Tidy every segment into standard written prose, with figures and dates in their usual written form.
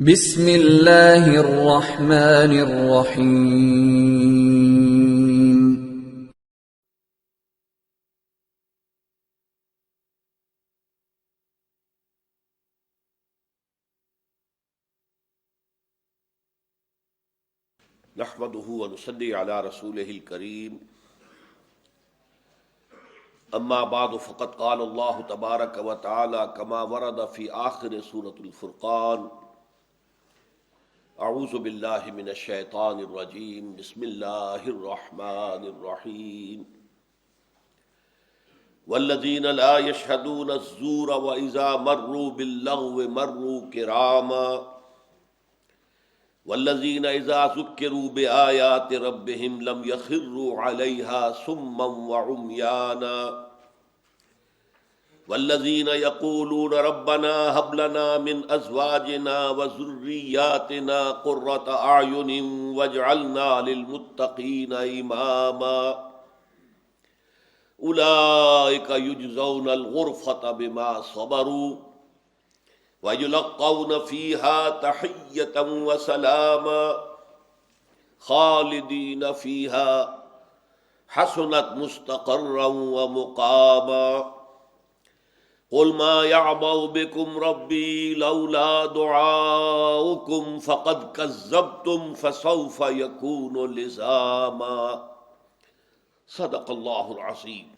بسم اللہ الرحمن الرحیم۔ نحمده ونصلي على رسوله الكريم، اما بعد فقد قال الله تبارك وتعالى كما ورد في آخر سورة الفرقان: اعوذ باللہ من الشیطان الرجیم، بسم اللہ الرحمن الرحیم۔ والذین لا یشہدون الزور واذا مروا باللغو مروا کراما والذین اذا ذکروا بآیات ربهم لم یخروا علیہا صما وعمیانا والذین یقولون ربنا هب لنا من ازواجنا وذریاتنا قرۃ اعین واجعلنا للمتقین اماما اولئک یجزون الغرفۃ بما صبروا وَيُلَقَّوْنَ فِيهَا تَحِيَّةً وَسَلَامًا خَالِدِينَ فِيهَا حَسُنَتْ مُسْتَقَرًّا وَمُقَامًا قُلْ مَا يَعْبَأُ بِكُمْ رَبِّي لَوْلَا دُعَاؤُكُمْ فَقَدْ كَذَّبْتُمْ فَسَوْفَ يَكُونُ لِزَامًا۔ صدق اللہ العظیم۔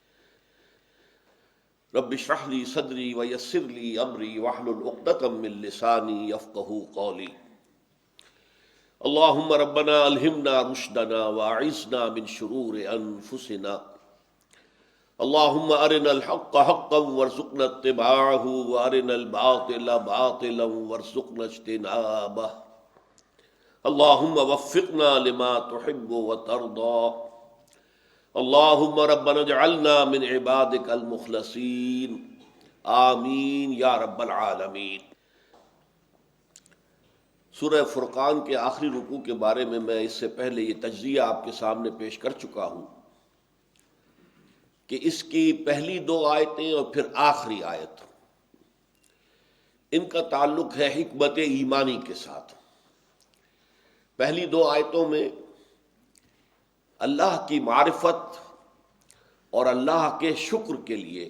رب اشرح لي صدری ویسر لي امری واحلل عقدۃ من لسانی یفقهوا قولی۔ اللہم ربنا الہمنا رشدنا واعصمنا من شرور انفسنا، اللہم ارنا الحق حقا وارزقنا اتباعہ وارنا الباطل باطلا وارزقنا اجتنابہ، اللہم وفقنا لما تحب وترضى، اللہم ربنا اجعلنا من عبادک المخلصین، آمین یا رب العالمین۔ سورہ فرقان کے آخری رکوع کے بارے میں اس سے پہلے یہ تجزیہ آپ کے سامنے پیش کر چکا ہوں کہ اس کی پہلی دو آیتیں اور پھر آخری آیت، ان کا تعلق ہے حکمت ایمانی کے ساتھ۔ پہلی دو آیتوں میں اللہ کی معرفت اور اللہ کے شکر کے لیے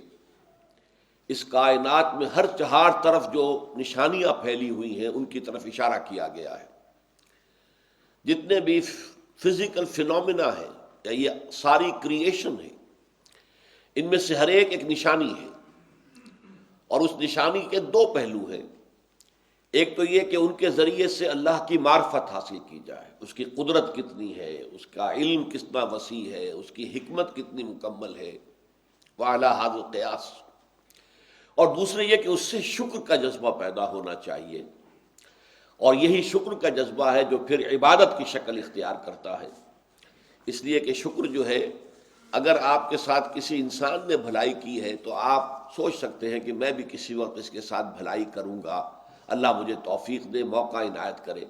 اس کائنات میں ہر چہار طرف جو نشانیاں پھیلی ہوئی ہیں ان کی طرف اشارہ کیا گیا ہے۔ جتنے بھی فزیکل فینومینا ہیں یا یہ ساری کریشن ہے، ان میں سے ہر ایک نشانی ہے، اور اس نشانی کے دو پہلو ہیں۔ ایک تو یہ کہ ان کے ذریعے سے اللہ کی معرفت حاصل کی جائے، اس کی قدرت کتنی ہے، اس کا علم کتنا وسیع ہے، اس کی حکمت کتنی مکمل ہے، وعلی ھذا القیاس۔ اور دوسرے یہ کہ اس سے شکر کا جذبہ پیدا ہونا چاہیے، اور یہی شکر کا جذبہ ہے جو پھر عبادت کی شکل اختیار کرتا ہے۔ اس لیے کہ شکر جو ہے، اگر آپ کے ساتھ کسی انسان نے بھلائی کی ہے تو آپ سوچ سکتے ہیں کہ میں بھی کسی وقت اس کے ساتھ بھلائی کروں گا، اللہ مجھے توفیق دے، موقع عنایت کرے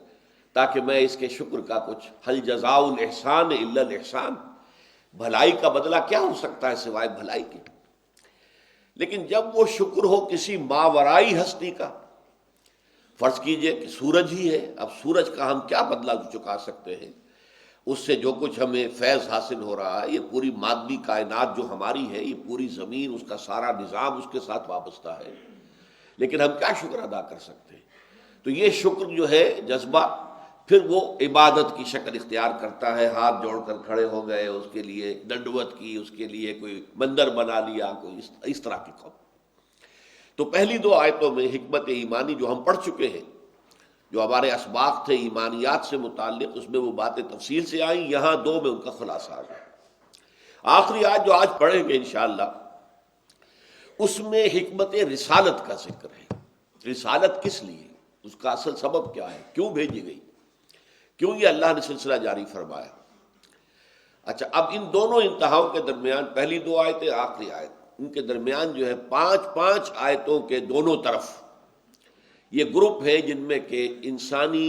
تاکہ میں اس کے شکر کا کچھ هل جزاء الاحسان الا الاحسان، بھلائی کا بدلہ کیا ہو سکتا ہے سوائے بھلائی کے۔ لیکن جب وہ شکر ہو کسی ماورائی ہستی کا، فرض کیجئے کہ سورج ہی ہے، اب سورج کا ہم کیا بدلہ چکا سکتے ہیں؟ اس سے جو کچھ ہمیں فیض حاصل ہو رہا ہے، یہ پوری مادی کائنات جو ہماری ہے، یہ پوری زمین، اس کا سارا نظام اس کے ساتھ وابستہ ہے، لیکن ہم کیا شکر ادا کر سکتے ہیں؟ تو یہ شکر جو ہے جذبہ پھر وہ عبادت کی شکل اختیار کرتا ہے۔ ہاتھ جوڑ کر کھڑے ہو گئے، اس کے لیے ڈنڈوت کی، اس کے لیے کوئی مندر بنا لیا، کوئی اس طرح کی قوم۔ تو پہلی دو آیتوں میں حکمت ایمانی جو ہم پڑھ چکے ہیں، جو ہمارے اسباق تھے ایمانیات سے متعلق، اس میں وہ باتیں تفصیل سے آئیں، یہاں دو میں ان کا خلاصہ آ گیا۔ آخری آیت جو آج پڑھیں گے انشاءاللہ، اس میں حکمت رسالت کا ذکر ہے۔ رسالت کس لیے، اس کا اصل سبب کیا ہے، کیوں بھیجی گئی، کیوں یہ اللہ نے سلسلہ جاری فرمایا۔ اچھا، اب ان دونوں انتہاؤں کے درمیان، پہلی دو آیتیں آخری آیت، ان کے درمیان جو ہے پانچ آیتوں کے دونوں طرف یہ گروپ ہے جن میں کہ انسانی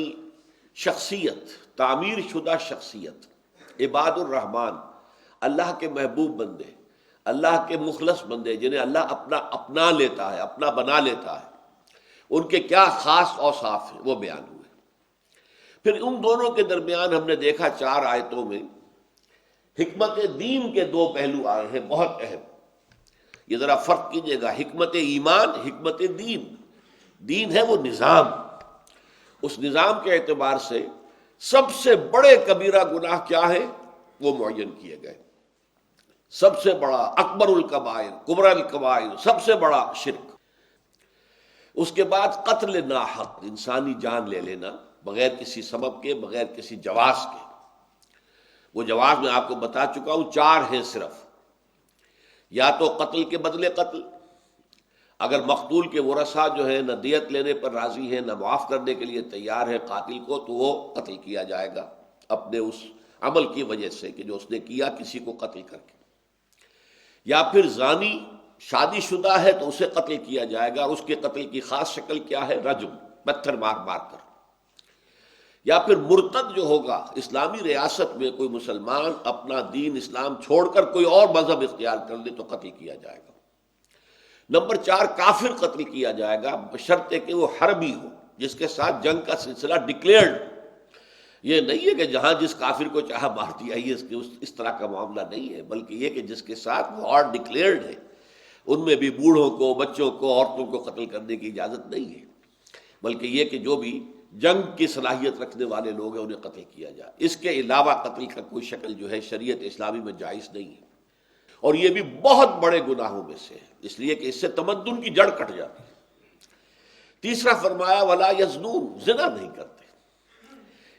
شخصیت، تعمیر شدہ شخصیت، عباد الرحمن، اللہ کے محبوب بندے، اللہ کے مخلص بندے، جنہیں اللہ اپنا لیتا ہے، اپنا بنا لیتا ہے، ان کے کیا خاص اوصاف ہیں وہ بیان ہوئے۔ پھر ان دونوں کے درمیان ہم نے دیکھا 4 آیتوں میں حکمت دین کے 2 پہلو آئے ہیں بہت اہم۔ یہ ذرا فرق کیجئے گا، حکمت ایمان، حکمت دین۔ دین ہے وہ نظام، اس نظام کے اعتبار سے سب سے بڑے کبیرہ گناہ کیا ہے وہ معین کیے گئے۔ سب سے بڑا اکبر الکبائر، کبرى الکبائر، سب سے بڑا شرک۔ اس کے بعد قتل ناحق، انسانی جان لے لینا بغیر کسی سبب کے، بغیر کسی جواز کے۔ وہ جواز میں آپ کو بتا چکا ہوں 4 ہیں صرف۔ یا تو قتل کے بدلے قتل، اگر مقتول کے ورثاء جو ہے نہ دیت لینے پر راضی ہیں نہ معاف کرنے کے لیے تیار ہے قاتل کو، تو وہ قتل کیا جائے گا اپنے اس عمل کی وجہ سے کہ جو اس نے کیا کسی کو قتل کر کے۔ یا پھر زانی شادی شدہ ہے تو اسے قتل کیا جائے گا، اور اس کے قتل کی خاص شکل کیا ہے؟ رجم، پتھر مار مار کر۔ یا پھر مرتد جو ہوگا، اسلامی ریاست میں کوئی مسلمان اپنا دین اسلام چھوڑ کر کوئی اور مذہب اختیار کر لے تو قتل کیا جائے گا۔ نمبر 4 کافر قتل کیا جائے گا بشرطے کہ وہ حربی ہو، جس کے ساتھ جنگ کا سلسلہ ڈکلیئرڈ۔ یہ نہیں ہے کہ جہاں جس کافر کو چاہا مار دیا، یہ اس طرح کا معاملہ نہیں ہے، بلکہ یہ کہ جس کے ساتھ وار ڈکلیئرڈ ہے۔ ان میں بھی بوڑھوں کو، بچوں کو، عورتوں کو قتل کرنے کی اجازت نہیں ہے، بلکہ یہ کہ جو بھی جنگ کی صلاحیت رکھنے والے لوگ ہیں انہیں قتل کیا جائے۔ اس کے علاوہ قتل کا کوئی شکل جو ہے شریعت اسلامی میں جائز نہیں ہے، اور یہ بھی بہت بڑے گناہوں میں سے ہے، اس لیے کہ اس سے تمدن کی جڑ کٹ جاتی ہے۔ تیسرا فرمایا ولا یزنون، زنا نہیں کرتے۔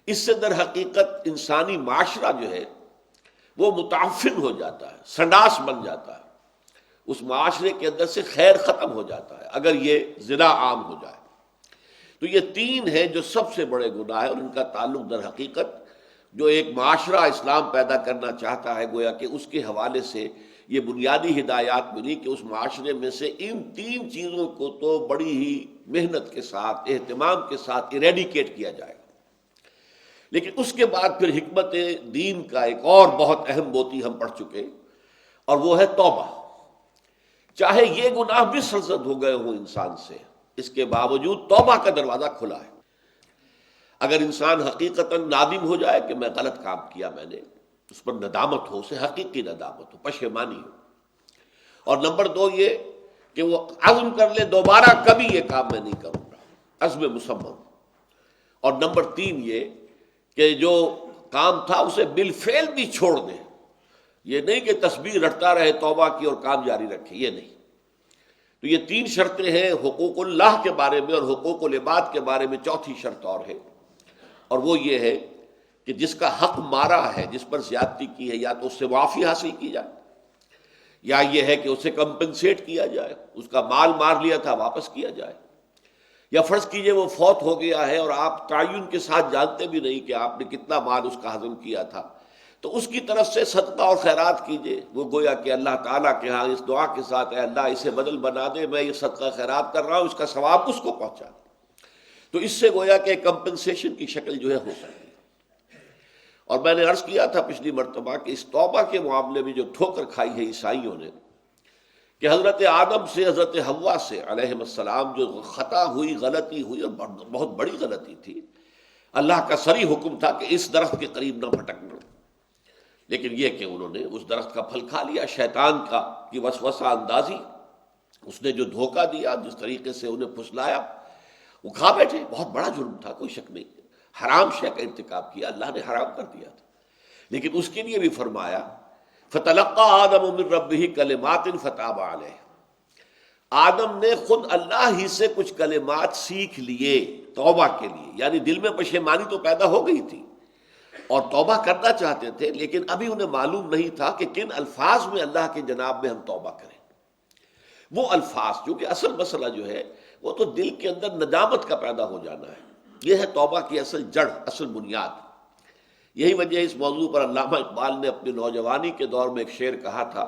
اس سے در حقیقت انسانی معاشرہ جو ہے وہ متعفن ہو جاتا ہے، سنڈاس بن جاتا ہے، اس معاشرے کے اندر سے خیر ختم ہو جاتا ہے اگر یہ زنا عام ہو جائے۔ تو یہ 3 ہیں جو سب سے بڑے گناہ ہیں، اور ان کا تعلق در حقیقت جو ایک معاشرہ اسلام پیدا کرنا چاہتا ہے، گویا کہ اس کے حوالے سے یہ بنیادی ہدایات ملی کہ اس معاشرے میں سے ان 3 چیزوں کو تو بڑی ہی محنت کے ساتھ، اہتمام کے ساتھ ایریڈیکیٹ کیا جائے گا۔ لیکن اس کے بعد پھر حکمت دین کا ایک اور بہت اہم موتی ہم پڑھ چکے، اور وہ ہے توبہ۔ چاہے یہ گناہ بھی سرزد ہو گئے ہوں انسان سے، اس کے باوجود توبہ کا دروازہ کھلا ہے۔ اگر انسان حقیقتاً نادم ہو جائے کہ میں غلط کام کیا، میں نے اس پر ندامت ہو، اسے حقیقی ندامت ہو، پشیمانی ہو، اور نمبر 2 یہ کہ وہ عزم کر لے دوبارہ کبھی یہ کام میں نہیں کروں گا، عزم مصمم، اور نمبر 3 یہ کہ جو کام تھا اسے بالفعل بھی چھوڑ دے۔ یہ نہیں کہ تسبیح رٹتا رہے توبہ کی اور کام جاری رکھے، یہ نہیں۔ تو یہ 3 شرطیں ہیں حقوق اللہ کے بارے میں، اور حقوق العباد کے بارے میں 4تھی شرط اور ہے، اور وہ یہ ہے کہ جس کا حق مارا ہے، جس پر زیادتی کی ہے، یا تو اس سے معافی حاصل کی جائے، یا یہ ہے کہ اسے کمپنسیٹ کیا جائے، اس کا مال مار لیا تھا واپس کیا جائے، یا فرض کیجئے وہ فوت ہو گیا ہے اور آپ تعین کے ساتھ جانتے بھی نہیں کہ آپ نے کتنا مال اس کا ہضم کیا تھا، تو اس کی طرف سے صدقہ اور خیرات کیجئے۔ وہ گویا کہ اللہ تعالیٰ کے ہاں اس دعا کے ساتھ اے اللہ اسے بدل بنا دے، میں یہ صدقہ خیرات کر رہا ہوں، اس کا ثواب اس کو پہنچا دے، تو اس سے گویا کہ کمپنسیشن کی شکل جو ہے ہو سکتی ہے۔ اور میں نے عرض کیا تھا پچھلی مرتبہ کہ اس توبہ کے معاملے میں جو ٹھوکر کھائی ہے عیسائیوں نے، کہ حضرت آدم سے حضرت حوا سے علیہم السلام جو خطا ہوئی، غلطی ہوئی، اور بہت بڑی غلطی تھی، اللہ کا صریح حکم تھا کہ اس درخت کے قریب نہ بھٹکنا، لیکن یہ کہ انہوں نے اس درخت کا پھل کھا لیا، شیطان کی وسوسہ اندازی، اس نے جو دھوکہ دیا، جس طریقے سے انہیں پھسلایا، وہ کھا بیٹھے۔ بہت بڑا جرم تھا، کوئی شک نہیں، حرام شے کا ارتکاب کیا، اللہ نے حرام کر دیا تھا، لیکن اس کے لیے بھی فرمایا فَتَلَقَّىٰ آدَمُ مِن رَبِّهِ كَلِمَاتٍ فَتَابَ عَلَيْهِ، آدم نے خود اللہ ہی سے کچھ کلمات سیکھ لیے توبہ کے لیے، یعنی دل میں پشیمانی تو پیدا ہو گئی تھی اور توبہ کرنا چاہتے تھے، لیکن ابھی انہیں معلوم نہیں تھا کہ کن الفاظ میں اللہ کے جناب میں ہم توبہ کریں۔ وہ الفاظ، کیونکہ اصل مسئلہ جو ہے وہ تو دل کے اندر ندامت کا پیدا ہو جانا ہے، یہ ہے توبہ کی اصل جڑ، اصل بنیاد۔ یہی وجہ اس موضوع پر علامہ اقبال نے اپنی نوجوانی کے دور میں ایک شعر کہا تھا،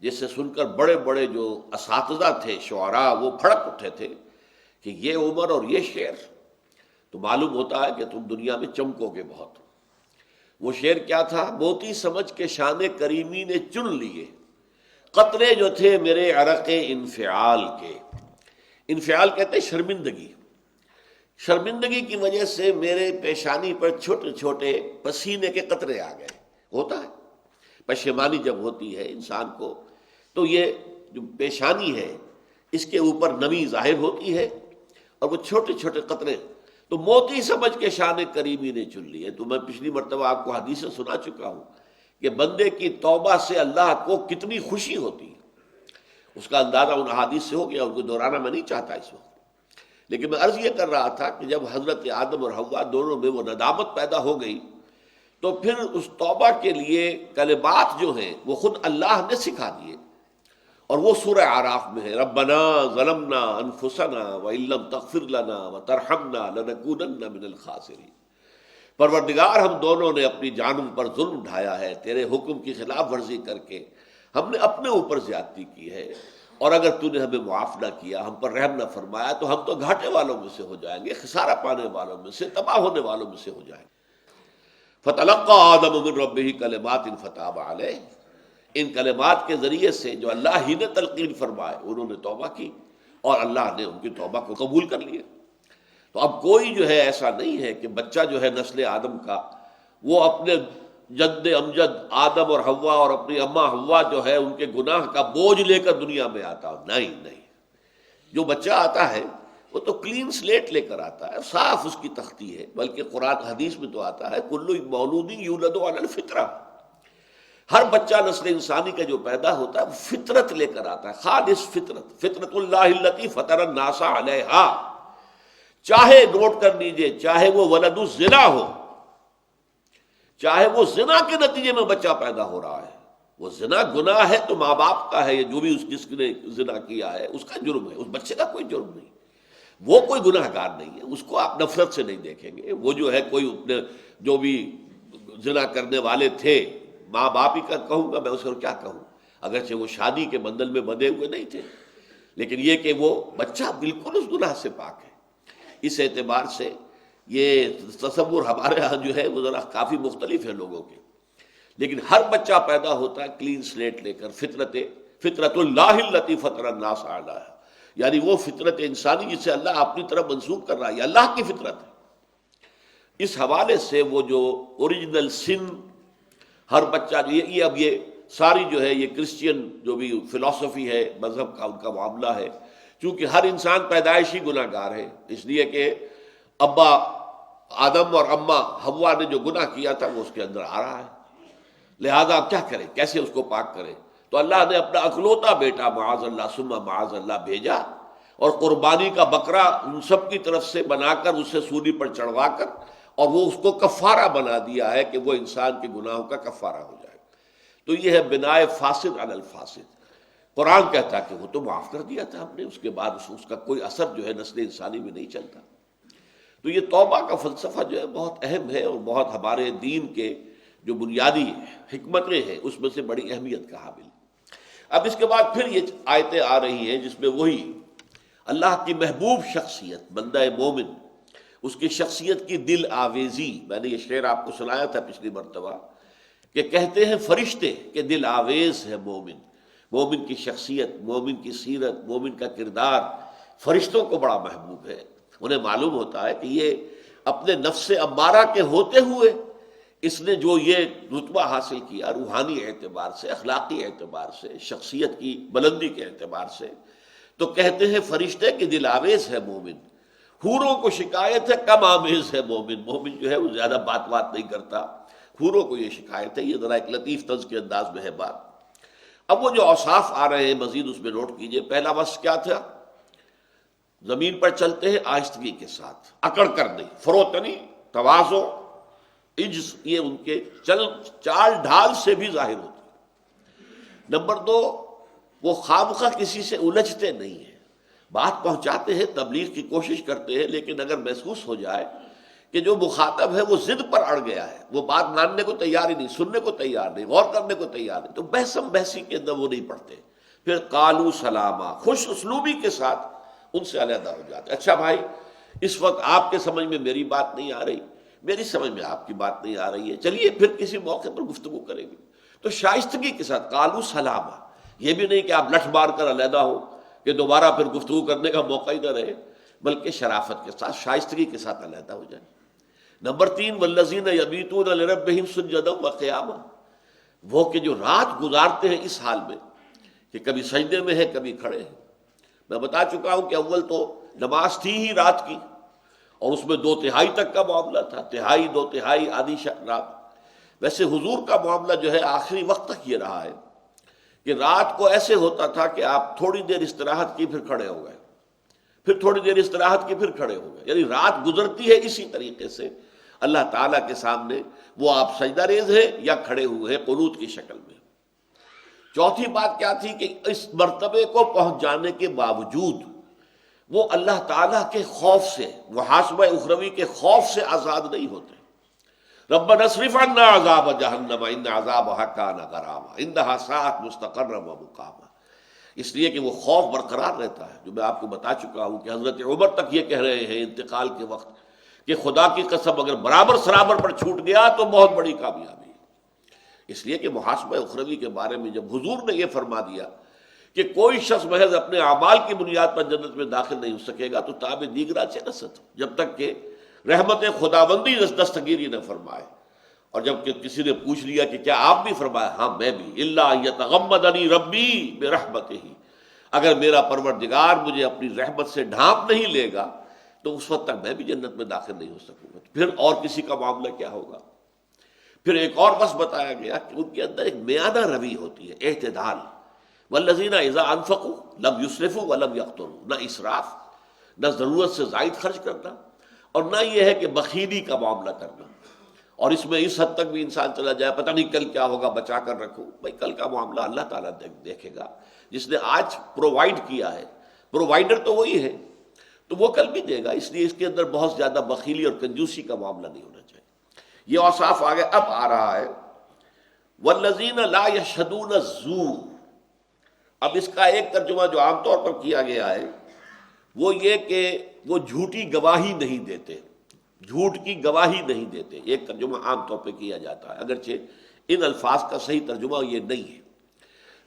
جس سے سن کر بڑے بڑے جو اساتذہ تھے، شعراء، وہ پھڑک اٹھے تھے کہ یہ عمر اور یہ شعر، تو معلوم ہوتا ہے کہ تم دنیا میں چمکو گے بہت۔ وہ شعر کیا تھا؟ موتی سمجھ کے شان کریمی نے چن لیے، قطرے جو تھے میرے عرق انفعال کے، انفعال کہتے ہیں شرمندگی. شرمندگی کی وجہ سے میرے پیشانی پر چھوٹے چھوٹے پسینے کے قطرے آ گئے. ہوتا ہے پشیمانی جب ہوتی ہے انسان کو تو یہ جو پیشانی ہے اس کے اوپر نمی ظاہر ہوتی ہے اور وہ چھوٹے چھوٹے قطرے تو موتی سمجھ کے شان کریمی نے چن لیے. تو میں پچھلی مرتبہ آپ کو حدیثیں سنا چکا ہوں کہ بندے کی توبہ سے اللہ کو کتنی خوشی ہوتی ہے. اس کا اندازہ ان احادیث سے ہو گیا، ان کو دہرانا میں نہیں چاہتا اس وقت. لیکن میں عرض یہ کر رہا تھا کہ جب حضرت آدم اور حوا دونوں میں وہ ندامت پیدا ہو گئی تو پھر اس توبہ کے لیے کلمات جو ہیں وہ خود اللہ نے سکھا دیے. اور وہ سورہ اعراف میں ہے، ربنا ظلمنا انفسنا وان لم تغفر لنا وترحمنا لنکونن من الخاسرین. پروردگار ہم دونوں نے اپنی جانوں پر ظلم ڈھایا ہے، تیرے حکم کی خلاف ورزی کر کے ہم نے اپنے اوپر زیادتی کی ہے، اور اگر تو نے ہمیں معاف نہ کیا، ہم پر رحم نہ فرمایا تو ہم تو گھاٹے والوں میں سے ہو جائیں گے، خسارہ پانے والوں میں سے، تباہ ہونے والوں میں سے ہو جائیں گے. فتلقى آدم من ربه کلمات فتاب علیہ. ان کلمات کے ذریعے سے جو اللہ ہی نے تلقین فرمائے انہوں نے توبہ کی اور اللہ نے ان کی توبہ کو قبول کر لیا. تو اب کوئی جو ہے ایسا نہیں ہے کہ بچہ جو ہے نسل آدم کا وہ اپنے جد امجد آدم اور حوا اور اپنی اماں حوا جو ہے ان کے گناہ کا بوجھ لے کر دنیا میں آتا. نہیں، جو بچہ آتا ہے وہ تو کلین سلیٹ لے کر آتا ہے، صاف اس کی تختی ہے. بلکہ قرآن حدیث میں تو آتا ہے کل مولود یولد علی الفطرہ. ہر بچہ نسل انسانی کا جو پیدا ہوتا ہے وہ فطرت لے کر آتا ہے، خالص فطرت، فطرت اللہ التی فطر الناس علیہا. چاہے نوٹ کر لیجئے، چاہے وہ ولد الزنا ہو، چاہے وہ زنا کے نتیجے میں بچہ پیدا ہو رہا ہے، وہ زنا گناہ ہے تو ماں باپ کا ہے، یہ جو بھی جس نے زنا کیا ہے اس کا جرم ہے، اس بچے کا کوئی جرم نہیں. وہ کوئی گناہ گار نہیں ہے، اس کو آپ نفرت سے نہیں دیکھیں گے. وہ جو ہے کوئی جو بھی زنا کرنے والے تھے، ماں باپ ہی کا کہوں گا میں اسے، اور کیا کہوں، اگرچہ وہ شادی کے بندھن میں بندھے ہوئے نہیں تھے، لیکن یہ کہ وہ بچہ بالکل اس گناہ سے پاک ہے. اس اعتبار سے یہ تصور ہمارے ہاں جو ہے وہ ذرا کافی مختلف ہے لوگوں کے. لیکن ہر بچہ پیدا ہوتا ہے کلین سلیٹ لے کر، فطرت اللہ التی فطر الناس علیہا، یعنی وہ فطرت انسانی جسے اللہ اپنی طرف منسوب کر رہا ہے، یہ اللہ کی فطرت ہے. اس حوالے سے وہ جو اوریجنل سن ہر بچہ یہ اب یہ ساری جو ہے یہ کرسچین جو بھی فلسفی ہے مذہب کا ان کا معاملہ ہے، چونکہ ہر انسان پیدائشی گناہ گار ہے، اس لیے کہ ابا آدم اور اماں حوا نے جو گناہ کیا تھا وہ اس کے اندر آ رہا ہے. لہذا اب کیا کرے، کیسے اس کو پاک کرے؟ تو اللہ نے اپنا اکلوتا بیٹا معاذ اللہ ثم معاذ اللہ بھیجا، اور قربانی کا بکرا ان سب کی طرف سے بنا کر اسے سولی پر چڑھوا کر، اور وہ اس کو کفارہ بنا دیا ہے کہ وہ انسان کے گناہوں کا کفارہ ہو جائے. تو یہ ہے بنائے فاسد علی الفاسد. قرآن کہتا کہ وہ تو معاف کر دیا تھا ہم نے، اس کے بعد اس کا کوئی اثر جو ہے نسل انسانی میں نہیں چلتا. تو یہ توبہ کا فلسفہ جو ہے بہت اہم ہے اور بہت ہمارے دین کے جو بنیادی حکمتیں ہیں اس میں سے بڑی اہمیت کا حامل. اب اس کے بعد پھر یہ آیتیں آ رہی ہیں جس میں وہی اللہ کی محبوب شخصیت بندہ مومن، اس کی شخصیت کی دل آویزی. میں نے یہ شعر آپ کو سنایا تھا پچھلی مرتبہ کہ کہتے ہیں فرشتے کہ دل آویز ہے مومن. مومن کی شخصیت، مومن کی سیرت، مومن کا کردار فرشتوں کو بڑا محبوب ہے. انہیں معلوم ہوتا ہے کہ یہ اپنے نفس امارہ کے ہوتے ہوئے اس نے جو یہ رتبہ حاصل کیا روحانی اعتبار سے، اخلاقی اعتبار سے، شخصیت کی بلندی کے اعتبار سے، تو کہتے ہیں فرشتے کہ دل آویز ہے مومن. حوروں کو شکایت ہے کم آمیز ہے مومن. مومن جو ہے وہ زیادہ بات نہیں کرتا، حوروں کو یہ شکایت ہے. یہ ذرا ایک لطیف طنز کے انداز میں ہے بات. اب وہ جو اوصاف آ رہے ہیں مزید اس میں نوٹ کیجئے. پہلا وصف کیا تھا؟ زمین پر چلتے ہیں آہستگی کے ساتھ، اکڑ کر نہیں، فروتنی، تواضع، عجز، یہ ان کے چال ڈھال سے بھی ظاہر ہوتی. نمبر دو، وہ خامخواہ کسی سے الجھتے نہیں ہیں، بات پہنچاتے ہیں، تبلیغ کی کوشش کرتے ہیں، لیکن اگر محسوس ہو جائے کہ جو مخاطب ہے وہ ضد پر اڑ گیا ہے، وہ بات ماننے کو تیار ہی نہیں، سننے کو تیار نہیں، غور کرنے کو تیار نہیں، تو بحثم بحثی کے اندر وہ نہیں پڑتے. پھر قالو سلاما، خوش اسلوبی کے ساتھ ان سے علیحدہ ہو جاتے. اچھا بھائی، اس وقت آپ کے سمجھ میں میری بات نہیں آ رہی، میری سمجھ میں آپ کی بات نہیں آ رہی ہے، چلیے پھر کسی موقع پر گفتگو کریں گے. تو شائستگی کے ساتھ قالو سلاما، یہ بھی نہیں کہ آپ لٹھ مار کر علیحدہ ہو، کہ دوبارہ پھر گفتگو کرنے کا موقع ہی نہ رہے، بلکہ شرافت کے ساتھ، شائستگی کے ساتھ علیحدہ ہو جائے۔ نمبر 3، والذین یبیتون لربہم سجدا وقیاما، وہ کہ جو رات گزارتے ہیں اس حال میں کہ کبھی سجدے میں ہے کبھی کھڑے ہیں۔ میں بتا چکا ہوں کہ اول تو نماز تھی ہی رات کی، اور اس میں 2/3 تک کا معاملہ تھا، تہائی 2/3 آدھی رات۔ ویسے حضور کا معاملہ جو ہے آخری وقت تک یہ رہا ہے کہ رات کو ایسے ہوتا تھا کہ آپ تھوڑی دیر استراحت کی پھر کھڑے ہو گئے، پھر تھوڑی دیر استراحت کی پھر کھڑے ہو گئے، یعنی رات گزرتی ہے اسی طریقے سے اللہ تعالیٰ کے سامنے، وہ آپ سجدہ ریز ہیں یا کھڑے ہوئے ہیں قنوت کی شکل میں۔ چوتھی بات کیا تھی کہ اس مرتبے کو پہنچ جانے کے باوجود وہ اللہ تعالیٰ کے خوف سے، محاسبہ اخروی کے خوف سے آزاد نہیں ہوتے۔ ربنا اصرف عنا عذاب جہنم ان عذابها کان غراما انها ساءت مستقرا ومقاما، اس لیے کہ وہ خوف برقرار رہتا ہے، جو میں آپ کو بتا چکا ہوں کہ حضرت عمر تک یہ کہہ رہے ہیں انتقال کے وقت کہ خدا کی قسم اگر برابر سرابر پر چھوٹ گیا تو بہت بڑی کامیابی ہے۔ اس لیے کہ محاسبہ اخروی کے بارے میں جب حضور نے یہ فرما دیا کہ کوئی شخص محض اپنے اعمال کی بنیاد پر جنت میں داخل نہیں ہو سکے گا تو تاب دیگرہ سے نست، جب تک کہ رحمت خداوندی دستگیری نہ فرمائے۔ اور جب کہ کسی نے پوچھ لیا کہ کیا آپ بھی؟ فرمایا ہاں میں بھی، الا ان یتغمدنی ربی برحمتہ، اگر میرا پروردگار مجھے اپنی رحمت سے ڈھانپ نہیں لے گا تو اس وقت تک میں بھی جنت میں داخل نہیں ہو سکوں گا۔ پھر اور کسی کا معاملہ کیا ہوگا؟ پھر ایک اور بس بتایا گیا کہ ان کے اندر ایک میانہ روی ہوتی ہے، اعتدال۔ والذین اذا انفقوا لم یسرفوا ولم یقتروا، نہ اسراف، نہ ضرورت سے زائد خرچ کرنا، اور نہ یہ ہے کہ بخیلی کا معاملہ کرنا۔ اور اس میں اس حد تک بھی انسان چلا جائے پتہ نہیں کل کیا ہوگا، بچا کر رکھو، بھائی کل کا معاملہ اللہ تعالیٰ دیکھے گا۔ جس نے آج پرووائڈ کیا ہے، پرووائڈر تو وہی ہے، تو وہ کل بھی دے گا، اس لیے اس کے اندر بہت زیادہ بخیلی اور کنجوسی کا معاملہ نہیں ہونا چاہیے۔ یہ اوصاف آگے اب آ رہا ہے والذین لا یشہدون الزور۔ اب اس کا ایک ترجمہ جو عام طور پر کیا گیا ہے وہ یہ کہ وہ جھوٹی گواہی نہیں دیتے، جھوٹ کی گواہی نہیں دیتے، ایک ترجمہ عام طور پہ کیا جاتا ہے، اگرچہ ان الفاظ کا صحیح ترجمہ یہ نہیں ہے۔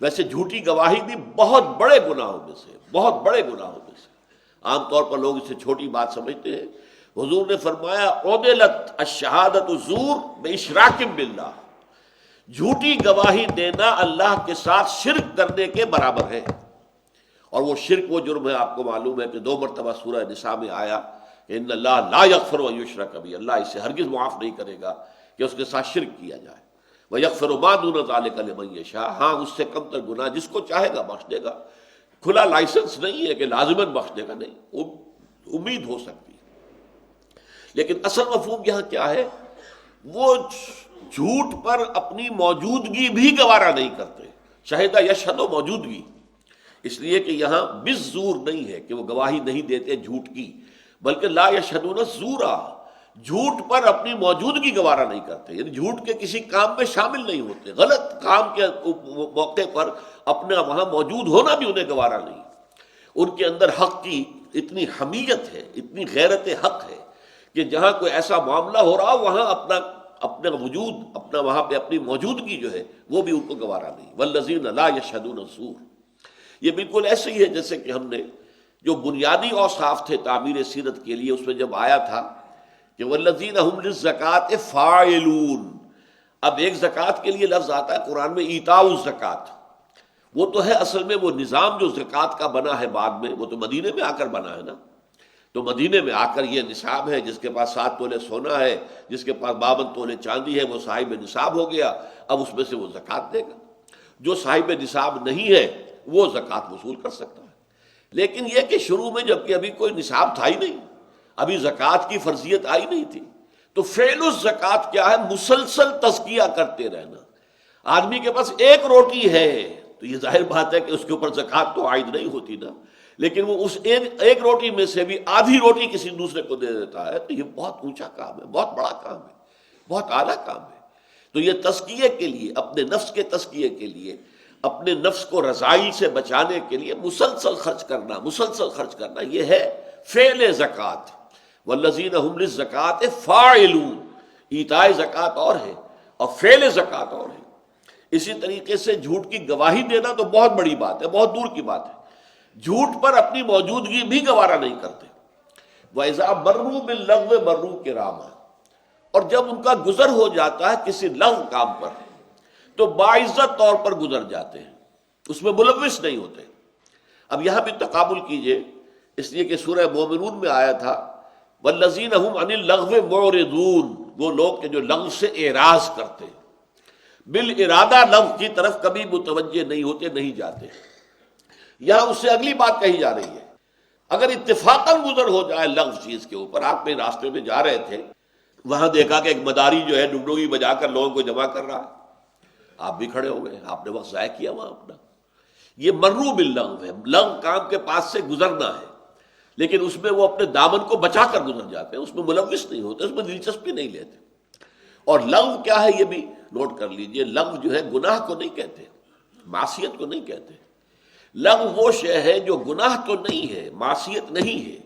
ویسے جھوٹی گواہی بھی بہت بڑے گناہوں میں سے، بہت بڑے گناہوں میں سے، عام طور پر لوگ اسے چھوٹی بات سمجھتے ہیں۔ حضور نے فرمایا عُدِلَتْ الشہادۃ زور باشراک باللہ، جھوٹی گواہی دینا اللہ کے ساتھ شرک کرنے کے برابر ہے۔ اور وہ شرک وہ جرم ہے، آپ کو معلوم ہے کہ 2 مرتبہ سورہ نساء میں آیا کہ ان اللہ لا یغفر ان یشرک بہ، اللہ اسے ہرگز معاف نہیں کرے گا کہ اس کے ساتھ شرک کیا جائے۔ وَيَغْفِرُ مَا دُونَ ذَلِكَ لِمَن یشاء، ہاں اس سے کم تر گناہ جس کو چاہے گا بخش دے گا۔ کھلا لائسنس نہیں ہے کہ لازماً بخش دے گا، نہیں، امید ہو سکتی ہے۔ لیکن اصل مفہوم یہاں کیا ہے؟ وہ جھوٹ پر اپنی موجودگی بھی گوارا نہیں کرتے، شہدہ یشہد موجودگی، اس لیے کہ یہاں بالزور نہیں ہے کہ وہ گواہی نہیں دیتے جھوٹ کی، بلکہ لا یشہدون الزورا، جھوٹ پر اپنی موجودگی گوارا نہیں کرتے، یعنی جھوٹ کے کسی کام میں شامل نہیں ہوتے، غلط کام کے موقع پر اپنا وہاں موجود ہونا بھی انہیں گوارا نہیں۔ ان کے اندر حق کی اتنی حمیت ہے، اتنی غیرت حق ہے کہ جہاں کوئی ایسا معاملہ ہو رہا وہاں اپنا وجود، اپنا وہاں پہ اپنی موجودگی جو ہے وہ بھی ان کو گوارا نہیں۔ والذین لا یشہدون الزور، یہ بالکل ایسے ہی ہے جیسے کہ ہم نے جو بنیادی اوصاف تھے تعبیر سیرت کے لیے، اس میں جب آیا تھا کہ والذین هم للزکاۃ فاعلون، اب ایک زکوٰۃ کے لیے لفظ آتا ہے قرآن میں ایتاء الزکاۃ، وہ تو ہے اصل میں وہ نظام جو زکوٰۃ کا بنا ہے بعد میں، وہ تو مدینے میں آ کر بنا ہے نا، تو مدینے میں آ کر یہ نصاب ہے، جس کے پاس 7 تولے سونا ہے، جس کے پاس 52 تولے چاندی ہے، وہ صاحب نصاب ہو گیا، اب اس میں سے وہ زکوٰۃ دے گا۔ جو صاحب نصاب نہیں ہے وہ زکوٰۃ وصول کر سکتا ہے، لیکن یہ کہ شروع میں جب کہ ابھی کوئی نصاب تھا ہی نہیں، ابھی زکوٰۃ کی فرضیت آئی نہیں تھی، تو فعل الزکوٰۃ کیا ہے؟ مسلسل تزکیہ کرتے رہنا۔ آدمی کے پاس ایک روٹی ہے تو یہ ظاہر بات ہے کہ اس کے اوپر زکوٰۃ تو عائد نہیں ہوتی نا، لیکن وہ اس ایک روٹی میں سے بھی آدھی روٹی کسی دوسرے کو دے دیتا ہے، تو یہ بہت اونچا کام ہے، بہت بڑا کام ہے، بہت اعلیٰ کام ہے۔ تو یہ تزکیے کے لیے، اپنے نفس کے تزکیے کے لیے، اپنے نفس کو رذائل سے بچانے کے لیے مسلسل خرچ کرنا، مسلسل خرچ کرنا، یہ ہے فعل زکوٰۃ۔ والذین هم للزکاۃ فاعلون، ایتاء زکوٰۃ اور ہے اور فعل زکوٰۃ اور ہے۔ اسی طریقے سے جھوٹ کی گواہی دینا تو بہت بڑی بات ہے، بہت دور کی بات ہے، جھوٹ پر اپنی موجودگی بھی گوارا نہیں کرتے. وَإِذَا مَرُّوا بِاللَّغْوِ مَرُّوا كِرَامًا، اور جب ان کا گزر ہو جاتا ہے کسی لغو کام پر تو باعزت طور پر گزر جاتے ہیں، اس میں ملوث نہیں ہوتے. اب یہاں بھی تقابل کیجئے، اس لیے کہ سورہ مومنون میں آیا تھا وَالَّذِينَ هُمْ عَنِ اللَّغْوِ مُعْرِضُونَ، وہ لوگ کہ جو لغو سے اعراض کرتے ہیں، بالارادہ لغو کی طرف کبھی متوجہ نہیں ہوتے، نہیں جاتے. یہاں اس سے اگلی بات کہی جا رہی ہے، اگر اتفاقاً گزر ہو جائے لغو چیز کے اوپر، آپ میں راستے میں جا رہے تھے، وہاں دیکھا کہ ایک مداری جو ہے ڈگڈوگی بجا کر لوگوں کو جمع کر رہا ہے، آپ بھی کھڑے ہو گئے، آپ نے وقت ضائع کیا وہاں اپنا. یہ مرو باللغو ہے، لغو کام کے پاس سے گزرنا ہے، لیکن اس میں وہ اپنے دامن کو بچا کر گزر جاتے ہیں، اس میں ملوث نہیں ہوتے، اس میں دلچسپی نہیں لیتے. اور لغو کیا ہے یہ بھی نوٹ کر لیجئے، لغو جو ہے گناہ کو نہیں کہتے، معصیت کو نہیں کہتے. لغو وہ شے ہے جو گناہ تو نہیں ہے، معصیت نہیں ہے،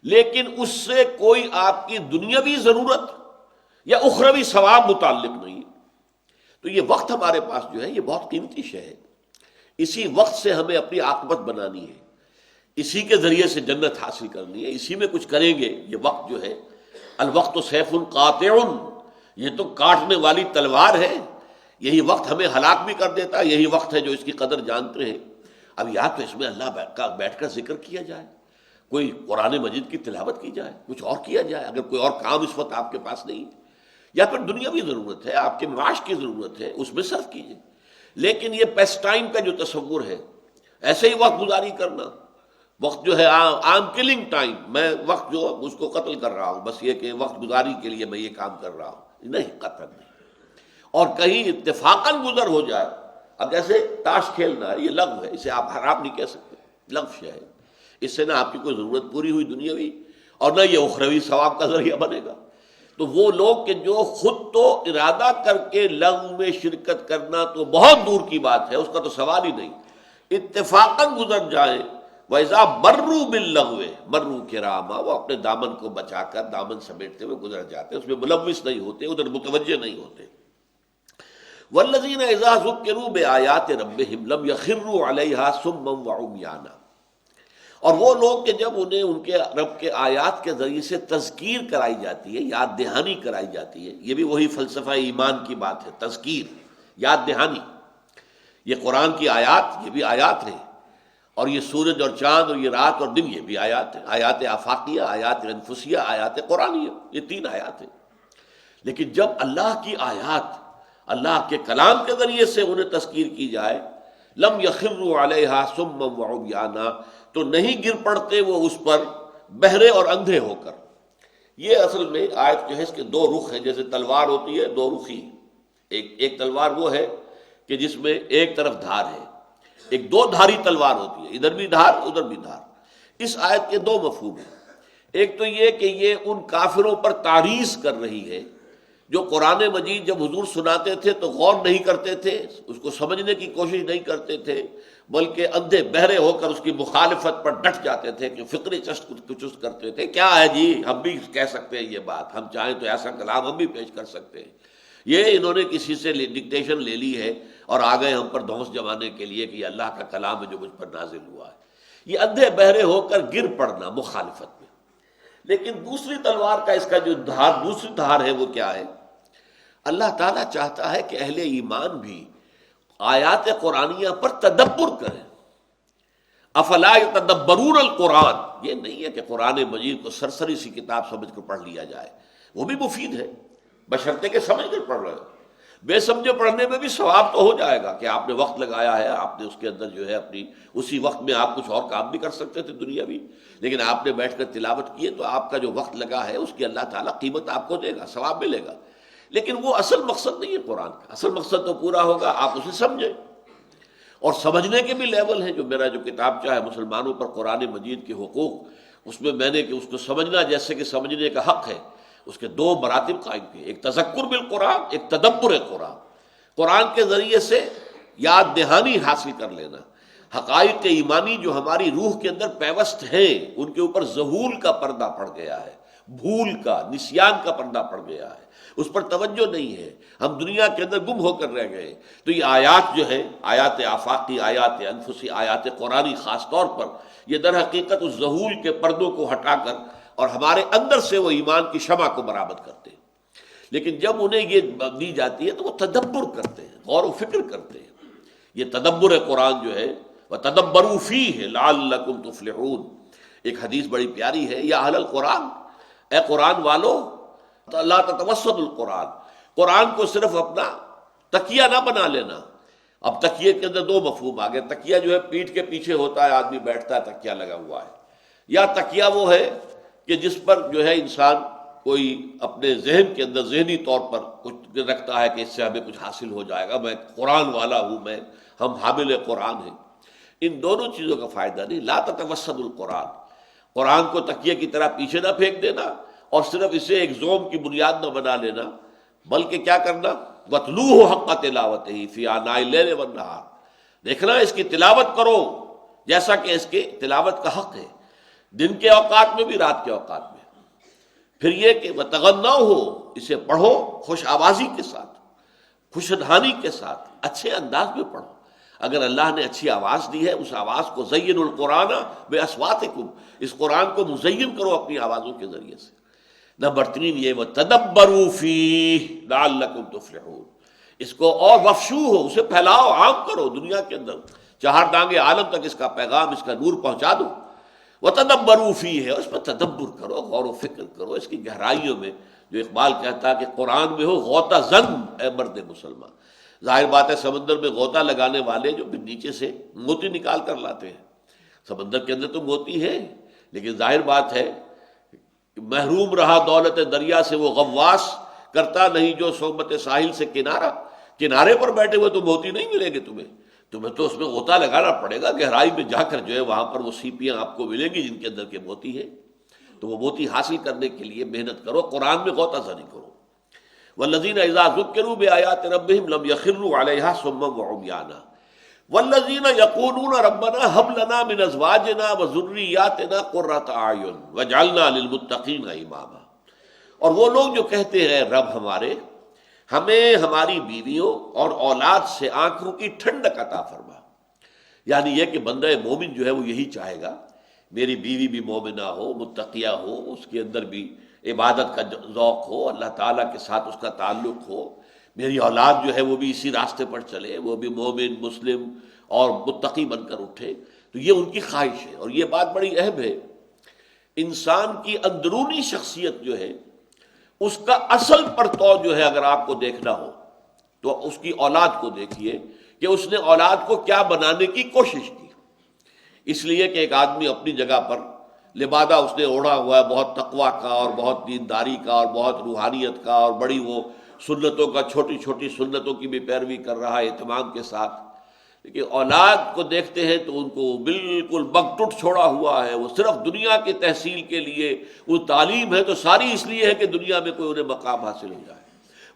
لیکن اس سے کوئی آپ کی دنیاوی ضرورت یا اخروی ثواب متعلق نہیں. تو یہ وقت ہمارے پاس جو ہے یہ بہت قیمتی شے ہے، اسی وقت سے ہمیں اپنی عاقبت بنانی ہے، اسی کے ذریعے سے جنت حاصل کرنی ہے، اسی میں کچھ کریں گے. یہ وقت جو ہے الوقت سیف قاطع، یہ تو کاٹنے والی تلوار ہے. یہی وقت ہمیں ہلاک بھی کر دیتا ہے، یہی وقت ہے جو اس کی قدر جانتے ہیں. اب یا تو اس میں اللہ کا بیٹھ کر ذکر کیا جائے، کوئی قرآن مجید کی تلاوت کی جائے، کچھ اور کیا جائے اگر کوئی اور کام اس وقت آپ کے پاس نہیں ہے، یا پھر دنیاوی ضرورت ہے، آپ کے معاش کی ضرورت ہے، اس میں صرف کیجیے. لیکن یہ پیس ٹائم کا جو تصور ہے، ایسے ہی وقت گزاری کرنا، وقت جو ہے آئی ایم کلنگ ٹائم، میں وقت جو اس کو قتل کر رہا ہوں، بس یہ کہ وقت گزاری کے لیے میں یہ کام کر رہا ہوں، نہیں، قتل نہیں. اور کہیں اتفاقاً گزر ہو جائے، اب جیسے تاش کھیلنا ہے، یہ لغو ہے، اسے آپ حرام نہیں کہہ سکتے، لغو شے ہے، اس سے نہ آپ کی کوئی ضرورت پوری ہوئی دنیاوی اور نہ یہ اخروی ثواب کا ذریعہ بنے گا. تو وہ لوگ کہ جو خود تو ارادہ کر کے لغو میں شرکت کرنا تو بہت دور کی بات ہے، اس کا تو سوال ہی نہیں، اتفاقاً گزر جائیں. وَإِذَا مَرُّوا بِاللَّغْوِ مَرُّوا كِرَامًا، وہ اپنے دامن کو بچا کر دامن سمیٹتے ہوئے گزر جاتے، اس میں ملوث نہیں ہوتے، ادھر متوجہ نہیں ہوتے. وَالَّذِينَ إِذَا ذُكِّرُوا بِآيَاتِ رَبِّهِمْ لَمْ يَخِرُّوا عَلَيْهَا صُمًّا وَعُمْيَانًا، اور وہ لوگ کہ جب انہیں ان کے رب کے آیات کے ذریعے سے تذکیر کرائی جاتی ہے، یاد دہانی کرائی جاتی ہے، یہ بھی وہی فلسفہ ایمان کی بات ہے، تذکیر، یاد دہانی. یہ قرآن کی آیات، یہ بھی آیات ہیں، اور یہ سورج اور چاند اور یہ رات اور دن، یہ بھی آیات ہیں، آیات آفاقیہ، آیات انفسیہ، آیات قرآنیہ، یہ 3 آیات ہیں. لیکن جب اللہ کی آیات، اللہ کے کلام کے ذریعے سے انہیں تذکیر کی جائے، لم یخروا علیہا صما وعمیانا، تو نہیں گر پڑتے وہ اس پر بہرے اور اندھے ہو کر. یہ اصل میں آیت جو ہے اس کے 2 رخ ہیں، جیسے تلوار ہوتی ہے 2 رخی. ایک تلوار وہ ہے کہ جس میں ایک طرف دھار ہے، ایک 2 دھاری تلوار ہوتی ہے، ادھر بھی دھار ادھر بھی دھار. اس آیت کے 2 مفہوم ہیں. ایک تو یہ کہ یہ ان کافروں پر تعریض کر رہی ہے جو قرآن مجید جب حضور سناتے تھے تو غور نہیں کرتے تھے، اس کو سمجھنے کی کوشش نہیں کرتے تھے، بلکہ اندھے بہرے ہو کر اس کی مخالفت پر ڈٹ جاتے تھے کہ فکری چست کرتے تھے. کیا ہے جی، ہم بھی کہہ سکتے ہیں یہ بات، ہم چاہیں تو ایسا کلام ہم بھی پیش کر سکتے ہیں. یہ انہوں نے کسی سے ڈکٹیشن لے لی ہے اور آ گئے ہم پر دھونس جمانے کے لیے کہ یہ اللہ کا کلام ہے جو مجھ پر نازل ہوا ہے. یہ اندھے بہرے ہو کر گر پڑنا مخالفت میں. لیکن دوسری تلوار کا اس کا جو دھار، دوسری دھار ہے وہ کیا ہے؟ اللہ تعالیٰ چاہتا ہے کہ اہل ایمان بھی آیات قرآنیہ پر تدبر کریں. افلا یتدبرون القرآن، یہ نہیں ہے کہ قرآن مجید کو سرسری سی کتاب سمجھ کر پڑھ لیا جائے، وہ بھی مفید ہے بشرطے کہ سمجھ کر پڑھ رہے ہو. بے سمجھے پڑھنے میں بھی ثواب تو ہو جائے گا کہ آپ نے وقت لگایا ہے، آپ نے اس کے اندر جو ہے اپنی اسی وقت میں آپ کچھ اور کام بھی کر سکتے تھے دنیاوی، لیکن آپ نے بیٹھ کر تلاوت کی ہے تو آپ کا جو وقت لگا ہے اس کی اللہ تعالیٰ قیمت آپ کو دے گا، ثواب ملے گا. لیکن وہ اصل مقصد نہیں ہے قرآن کا. اصل مقصد تو پورا ہوگا آپ اسے سمجھیں. اور سمجھنے کے بھی لیول ہیں. جو میرا جو کتاب چاہے مسلمانوں پر قرآن مجید کے حقوق، اس میں میں نے کہ اس کو سمجھنا جیسے کہ سمجھنے کا حق ہے، اس کے 2 مراتب قائم کیے، ایک تذکر بالقرآن، ایک تدبر قرآن. قرآن کے ذریعے سے یاد دہانی حاصل کر لینا، حقائق ایمانی جو ہماری روح کے اندر پیوست ہیں ان کے اوپر ظہور کا پردہ پڑ گیا ہے، بھول کا، نسیان کا پردہ پڑ گیا ہے، اس پر توجہ نہیں ہے، ہم دنیا کے اندر گم ہو کر رہ گئے۔ تو یہ آیات جو ہے، آیات آفاقی، آیات انفسی، آیات قرآنی خاص طور پر، یہ در حقیقت اس ذہول کے پردوں کو ہٹا کر اور ہمارے اندر سے وہ ایمان کی شمع کو برآمد کرتے ہیں۔ لیکن جب انہیں یہ دی جاتی ہے تو وہ تدبر کرتے ہیں، غور و فکر کرتے ہیں۔ یہ تدبر قرآن جو ہے، وَتَدَبَّرُوا فِيهِ لَعَلَّكُمْ تُفْلِحُونَ، ایک حدیث بڑی پیاری ہے، یا اہل القرآن، اے قرآن والو، لا تتوسط القرآن، قرآن کو صرف اپنا تکیہ نہ بنا لینا۔ اب تکیے کے اندر دو مفہوم آ گئے، تکیہ جو ہے پیٹھ کے پیچھے ہوتا ہے، آدمی بیٹھتا ہے تکیہ لگا ہوا ہے، یا تکیہ وہ ہے کہ جس پر جو ہے انسان کوئی اپنے ذہن کے اندر ذہنی طور پر کچھ رکھتا ہے کہ اس سے ہمیں کچھ حاصل ہو جائے گا، میں قرآن والا ہوں، ہم حامل قرآن ہیں۔ ان دونوں چیزوں کا فائدہ نہیں۔ لا تتوسط القرآن، قرآن کو تکیے کی طرح پیچھے نہ پھینک دینا اور صرف اسے ایک زوم کی بنیاد نہ بنا لینا، بلکہ کیا کرنا، وَاتْلُوهُ حَقَّ تِلَاوَتِهِ فِي آنَاءِ اللَّيْلِ وَالنَّهَارِ، دیکھنا اس کی تلاوت کرو جیسا کہ اس کے تلاوت کا حق ہے، دن کے اوقات میں بھی، رات کے اوقات میں۔ پھر یہ کہ وَتَغَنَّوْهُ، اسے پڑھو خوش آوازی کے ساتھ، خوش دھانی کے ساتھ، اچھے انداز میں پڑھو۔ اگر اللہ نے اچھی آواز دی ہے، اس آواز کو زین القرآن بِأَصْوَاتِكُمْ، اس قرآن کو مزین کرو اپنی آوازوں کے ذریعے سے۔ نمبر 3 یہ وَتَدَبَّرُوا فِيهِ لَعَلَّكُمْ تُفْلِحُونَ، اس کو اور وفشو ہو، اسے پھیلاؤ، عام کرو، دنیا کے اندر چہار دانگے عالم تک اس کا پیغام، اس کا نور پہنچا دو۔ وَتَدَبَّرُوا فِيهِ، اس پر تدبر کرو، غور و فکر کرو، اس کی گہرائیوں میں، جو اقبال کہتا ہے کہ قرآن میں ہو غوطہ زن اے مرد مسلمان۔ ظاہر بات ہے سمندر میں غوطہ لگانے والے جو پھر نیچے سے موتی نکال کر لاتے ہیں، سمندر کے اندر تو موتی ہے، لیکن ظاہر بات ہے محروم رہا دولت دریا سے وہ غواص، کرتا نہیں جو صحبت ساحل سے کنارہ، کنارے پر بیٹھے ہوئے تو موتی نہیں ملیں گے تمہیں تو اس میں غوطہ لگانا پڑے گا، گہرائی میں جا کر جو ہے وہاں پر وہ سیپیاں آپ کو ملیں گی جن کے اندر کے موتی ہے۔ تو وہ موتی حاصل کرنے کے لیے محنت کرو، قرآن میں غوطہ زنی کرو۔ والذین اذا ذکروا بآیات ربہم لم یخروا علیہا صما وعمیانا والذین یقولون ربنا ھب لنا من ازواجنا وذریاتنا قرۃ اعین واجعلنا للمتقین اماما، اور وہ لوگ جو کہتے ہیں رب ہمارے، ہمیں ہماری بیویوں اور اولاد سے آنکھوں کی ٹھنڈک عطا فرما۔ یعنی یہ کہ بندہ مومن جو ہے وہ یہی چاہے گا، میری بیوی بھی مومنہ ہو، متقیہ ہو، اس کے اندر بھی عبادت کا ذوق ہو، اللہ تعالیٰ کے ساتھ اس کا تعلق ہو، میری اولاد جو ہے وہ بھی اسی راستے پر چلے، وہ بھی مومن، مسلم اور متقی بن کر اٹھے۔ تو یہ ان کی خواہش ہے، اور یہ بات بڑی اہم ہے۔ انسان کی اندرونی شخصیت جو ہے، اس کا اصل پرتو جو ہے اگر آپ کو دیکھنا ہو تو اس کی اولاد کو دیکھیے کہ اس نے اولاد کو کیا بنانے کی کوشش کی۔ اس لیے کہ ایک آدمی اپنی جگہ پر لبادہ اس نے اوڑھا ہوا ہے بہت تقویٰ کا اور بہت دینداری کا اور بہت روحانیت کا، اور بڑی وہ سنتوں کا، چھوٹی چھوٹی سنتوں کی بھی پیروی کر رہا ہے اہتمام کے ساتھ، لیکن اولاد کو دیکھتے ہیں تو ان کو بالکل بگٹٹ چھوڑا ہوا ہے، وہ صرف دنیا کی تحصیل کے لیے، وہ تعلیم ہے تو ساری اس لیے ہے کہ دنیا میں کوئی انہیں مقام حاصل ہو جائے،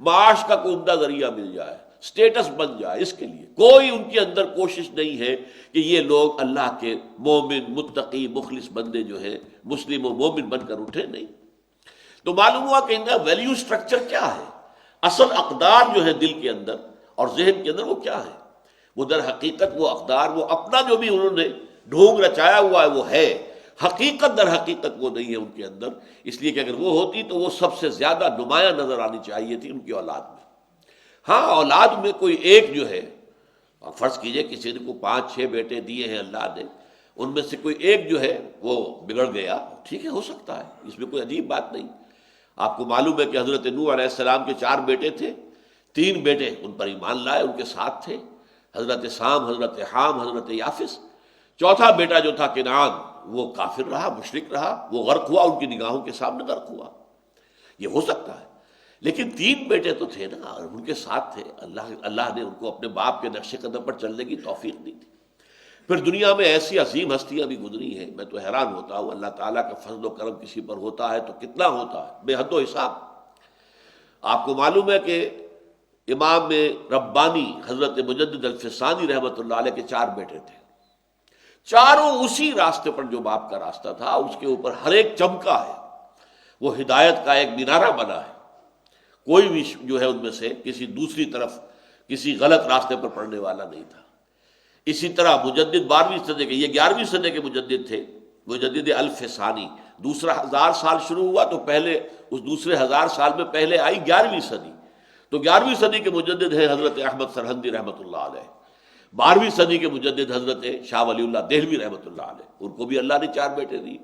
معاش کا کوئی عمدہ ذریعہ مل جائے، سٹیٹس بن جائے، اس کے لیے کوئی ان کے اندر کوشش نہیں ہے کہ یہ لوگ اللہ کے مومن، متقی، مخلص بندے جو ہیں مسلم و مومن بن کر اٹھے نہیں۔ تو معلوم ہوا کہ ان کا ویلیو سٹرکچر کیا ہے، اصل اقدار جو ہے دل کے اندر اور ذہن کے اندر وہ کیا ہے۔ وہ در حقیقت وہ اقدار، وہ اپنا جو بھی انہوں نے ڈھونگ رچایا ہوا ہے وہ ہے، حقیقت در حقیقت وہ نہیں ہے ان کے اندر، اس لیے کہ اگر وہ ہوتی تو وہ سب سے زیادہ نمایاں نظر آنی چاہیے تھی ان کی اولاد میں۔ ہاں اولاد میں کوئی ایک جو ہے، فرض کیجئے کسی نے کو 5-6 بیٹے دیے ہیں اللہ نے، ان میں سے کوئی ایک جو ہے وہ بگڑ گیا، ٹھیک ہے، ہو سکتا ہے، اس میں کوئی عجیب بات نہیں۔ آپ کو معلوم ہے کہ حضرت نوح علیہ السلام کے 4 بیٹے تھے، 3 بیٹے ان پر ایمان لائے، ان کے ساتھ تھے، حضرت سام، حضرت حام، حضرت یافس۔ 4تھا بیٹا جو تھا کنعان، وہ کافر رہا، مشرک رہا، وہ غرق ہوا، ان کی نگاہوں کے سامنے غرق ہوا۔ یہ ہو سکتا ہے، لیکن 3 بیٹے تو تھے نا، اور ان کے ساتھ تھے، اللہ نے ان کو اپنے باپ کے نقش قدم پر چلنے کی توفیق دی تھی۔ پھر دنیا میں ایسی عظیم ہستیاں بھی گزری ہیں، میں تو حیران ہوتا ہوں، اللہ تعالیٰ کا فضل و کرم کسی پر ہوتا ہے تو کتنا ہوتا ہے، بے حد و حساب۔ آپ کو معلوم ہے کہ امام ربانی حضرت مجدد الفسانی رحمۃ اللہ علیہ کے 4 بیٹے تھے، چاروں اسی راستے پر جو باپ کا راستہ تھا اس کے اوپر ہر ایک چمکا ہے، وہ ہدایت کا ایک مینارہ بنا ہے، کوئی بھی جو ہے ان میں سے کسی دوسری طرف کسی غلط راستے پر پڑنے والا نہیں تھا۔ اسی طرح مجدد 12ویں صدی کے، یہ 11ویں صدی کے مجدد تھے، مجدد الف ثانی، دوسرا 1000 سال شروع ہوا تو پہلے اس دوسرے 1000 سال میں پہلے آئی 11ویں صدی، تو 11ویں صدی کے مجدد ہیں حضرت احمد سرہندی رحمۃ اللہ علیہ۔ 12ویں صدی کے مجدد حضرت شاہ ولی اللہ دہلوی رحمۃ اللہ علیہ، ان کو بھی اللہ نے 4 بیٹے دیے،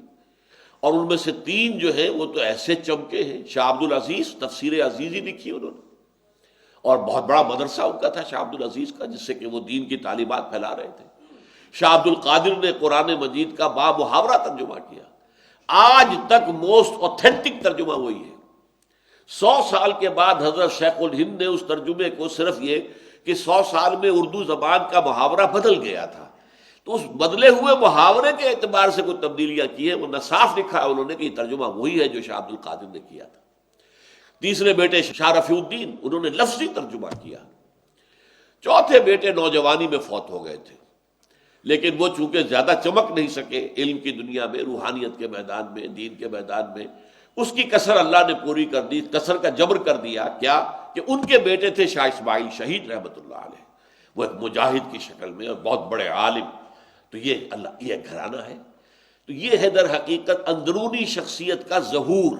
اور ان میں سے 3 جو ہیں وہ تو ایسے چمکے ہیں۔ شاہ عبد العزیز تفسیر عزیزی لکھی انہوں نے، اور بہت بڑا مدرسہ ان کا تھا شاہ عبد العزیز کا، جس سے کہ وہ دین کی تعلیمات پھیلا رہے تھے۔ شاہ عبد القادر نے قرآن مجید کا با محاورہ ترجمہ کیا، آج تک موسٹ اوتھینٹک ترجمہ وہی ہے۔ 100 سال کے بعد حضرت شیخ الہند نے اس ترجمے کو صرف یہ کہ 100 سال میں اردو زبان کا محاورہ بدل گیا تھا، تو اس بدلے ہوئے محاورے کے اعتبار سے کوئی تبدیلیاں کی ہیں، وہ صاف لکھا ہے انہوں نے کہ یہ ترجمہ وہی ہے جو شاہ عبد القادر نے کیا تھا۔ تیسرے بیٹے شاہ رفیع الدین، انہوں نے لفظی ترجمہ کیا۔ چوتھے بیٹے نوجوانی میں فوت ہو گئے تھے، لیکن وہ چونکہ زیادہ چمک نہیں سکے علم کی دنیا میں، روحانیت کے میدان میں، دین کے میدان میں، اس کی کسر اللہ نے پوری کر دی، کسر کا جبر کر دیا۔ کیا کہ ان کے بیٹے تھے شاہ اسماعیل شہید رحمۃ اللہ علیہ، وہ ایک مجاہد کی شکل میں اور بہت بڑے عالم۔ تو یہ گھرانہ ہے، تو یہ ہے در حقیقت اندرونی شخصیت کا ظہور،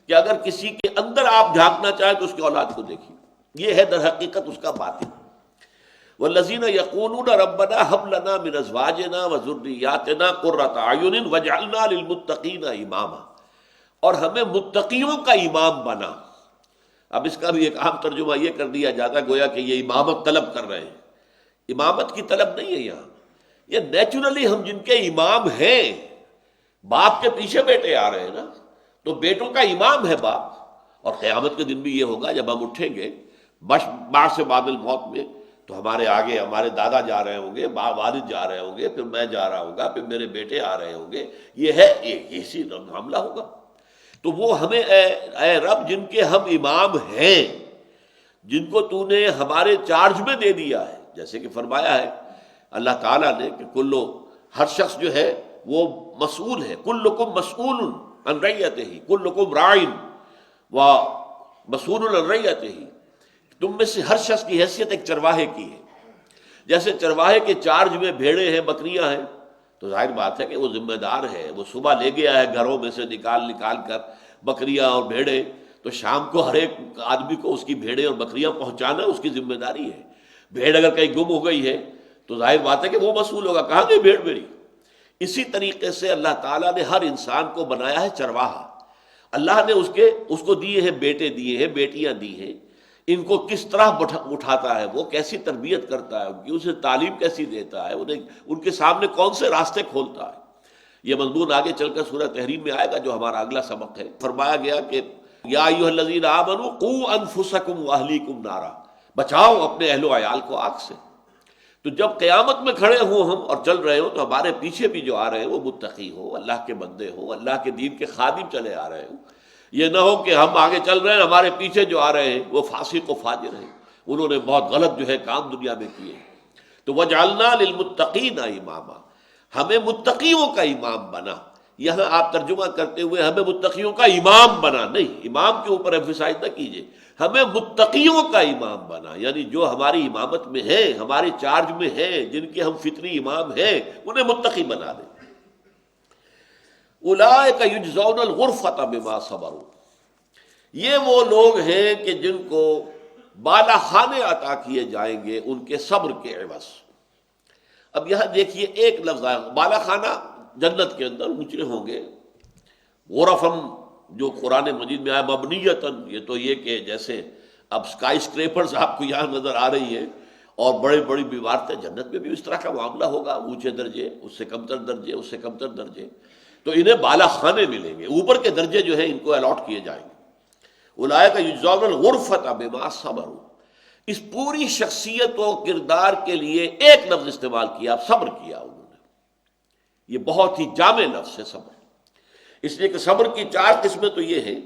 کہ اگر کسی کے اندر آپ جھانکنا چاہیں تو اس کی اولاد کو دیکھیے، یہ ہے در حقیقت اس کا باطن۔ والذین یقولون ربنا ھب لنا من ازواجنا وذریاتنا قرۃ اعین واجعلنا للمتقین اماما، اور ہمیں متقیوں کا امام بنا۔ اب اس کا بھی ایک عام ترجمہ یہ کر دیا جاتا ہے گویا کہ یہ امامت طلب کر رہے ہیں، امامت کی طلب نہیں ہے یہاں، یہ نیچرلی ہم جن کے امام ہیں، باپ کے پیچھے بیٹے آ رہے ہیں نا، تو بیٹوں کا امام ہے باپ، اور قیامت کے دن بھی یہ ہوگا جب ہم اٹھیں گے بعد سے بعد الموت میں، تو ہمارے آگے ہمارے دادا جا رہے ہوں گے، والد جا رہے ہوں گے، پھر میں جا رہا ہوں گا، پھر میرے بیٹے آ رہے ہوں گے، یہ ہے اسی معاملہ ہوگا۔ تو وہ ہمیں اے رب جن کے ہم امام ہیں، جن کو تو نے ہمارے چارج میں دے دیا ہے، جیسے کہ فرمایا ہے اللہ تعالیٰ نے کہ ہر شخص جو ہے وہ مسئول ہے، کلکم مسئول عن رعیتہ، کلکم راعٍ و مسئول عن رعیتہ، تم میں سے ہر شخص کی حیثیت ایک چرواہے کی ہے۔ جیسے چرواہے کے چارج میں بھیڑیں ہیں، بکریاں ہیں، تو ظاہر بات ہے کہ وہ ذمہ دار ہے، وہ صبح لے گیا ہے گھروں میں سے نکال کر بکریاں اور بھیڑیں، تو شام کو ہر ایک آدمی کو اس کی بھیڑیں اور بکریاں پہنچانا اس کی ذمہ داری ہے۔ بھیڑ اگر کہیں گم ہو گئی ہے تو ظاہر بات ہے کہ وہ مسئول ہوگا، کہاں گئی بھیڑ میری۔ اسی طریقے سے اللہ تعالیٰ نے ہر انسان کو بنایا ہے چرواہا۔ اللہ نے اس کو دیے ہیں بیٹے، دیے ہیں بیٹیاں دی ہیں، ان کو کس طرح اٹھاتا ہے، وہ کیسی تربیت کرتا ہے، ان کی اسے تعلیم کیسی دیتا ہے، ان کے سامنے کون سے راستے کھولتا ہے۔ یہ مضمون آگے چل کر سورہ تحریم میں آئے گا جو ہمارا اگلا سبق ہے۔ فرمایا گیا کہ یا ایھا الذین آمنوا قوا انفسکم واہلیکم نارا، بچاؤ اپنے اہل و عیال کو آگ سے۔ تو جب قیامت میں کھڑے ہوں ہم اور چل رہے ہوں تو ہمارے پیچھے بھی جو آ رہے ہیں وہ متقی ہو، اللہ کے بندے ہو، اللہ کے دین کے خادم چلے آ رہے ہوں۔ یہ نہ ہو کہ ہم آگے چل رہے ہیں، ہمارے پیچھے جو آ رہے ہیں وہ فاسق و فاجر ہیں، انہوں نے بہت غلط جو ہے کام دنیا میں کیے ہیں۔ تو وجعلنا للمتقین اماما، ہمیں متقیوں کا امام بنا۔ یہاں آپ ترجمہ کرتے ہوئے ہمیں متقیوں کا امام بنا، نہیں، امام کے اوپر ایمفسائز نہ کیجیے، ہمیں متقیوں کا امام بنا، یعنی جو ہماری امامت میں ہیں، ہمارے چارج میں ہیں، جن کے ہم فطری امام ہیں، انہیں متقی بنا دیں۔ اولئک یجزون الغرفۃ بما صبروا، یہ وہ لوگ ہیں کہ جن کو بالا خانے عطا کیے جائیں گے ان کے صبر کے عوض۔ اب یہاں دیکھیے ایک لفظ آیا، بالا خانہ جنت کے اندر اونچے ہوں گے، غرفم جو قرآن مجید میں آیا مبنیتن، یہ تو یہ کہ جیسے اب اسکائی اسکریپرز آپ کو یہاں نظر آ رہی ہے اور بڑی بڑی عمارتیں، جنت میں بھی اس طرح کا معاملہ ہوگا، اونچے درجے، اس سے کمتر درجے، اس سے کمتر درجے، تو انہیں بالا خانے ملیں گے، اوپر کے درجے جو ہیں ان کو الاٹ کیے جائیں گے۔ اولئک یجزون الغرفۃ بما صبروا، اس پوری شخصیت و کردار کے لیے ایک لفظ استعمال کیا، صبر کیا انہوں نے۔ یہ بہت ہی جامع لفظ ہے صبر، اس لیے کہ صبر کی 4 قسمیں تو یہ ہیں،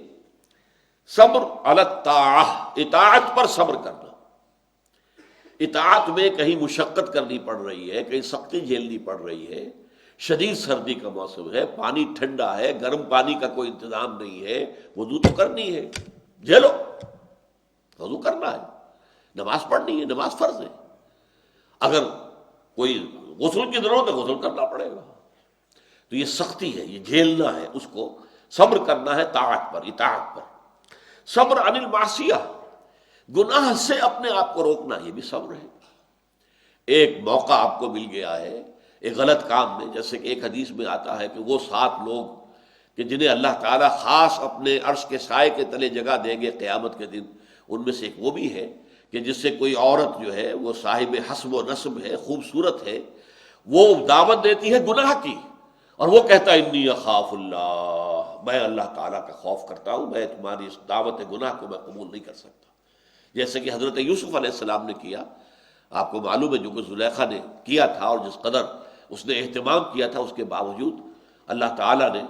صبر علی الطاعہ، اطاعت پر صبر کرنا، اطاعت میں کہیں مشقت کرنی پڑ رہی ہے، کہیں سختی جھیلنی پڑ رہی ہے، شدید سردی کا موسم ہے، پانی ٹھنڈا ہے، گرم پانی کا کوئی انتظام نہیں ہے، وضو تو کرنی ہے، جھیلو، وضو کرنا ہے، نماز پڑھنی ہے، نماز فرض ہے، اگر کوئی غسل کی ضرورت ہے غسل کرنا پڑے گا۔ تو یہ سختی ہے، یہ جھیلنا ہے، اس کو صبر کرنا ہے طاعت پر، اطاعت پر۔ صبر عن المعصیہ، گناہ سے اپنے آپ کو روکنا، یہ بھی صبر ہے۔ ایک موقع آپ کو مل گیا ہے ایک غلط کام میں، جیسے کہ ایک حدیث میں آتا ہے کہ وہ 7 لوگ کہ جنہیں اللہ تعالیٰ خاص اپنے عرش کے سائے کے تلے جگہ دیں گے قیامت کے دن، ان میں سے ایک وہ بھی ہے کہ جس سے کوئی عورت جو ہے وہ صاحب حسب و نسب ہے، خوبصورت ہے، وہ دعوت دیتی ہے گناہ کی، اور وہ کہتا ہے انی اخاف اللہ، میں اللہ تعالیٰ کا خوف کرتا ہوں، میں تمہاری اس دعوت گناہ کو میں قبول نہیں کر سکتا۔ جیسے کہ حضرت یوسف علیہ السلام نے کیا، آپ کو معلوم ہے جو کہ زلیخا نے کیا تھا، اور جس قدر اس نے اہتمام کیا تھا، اس کے باوجود اللہ تعالیٰ نے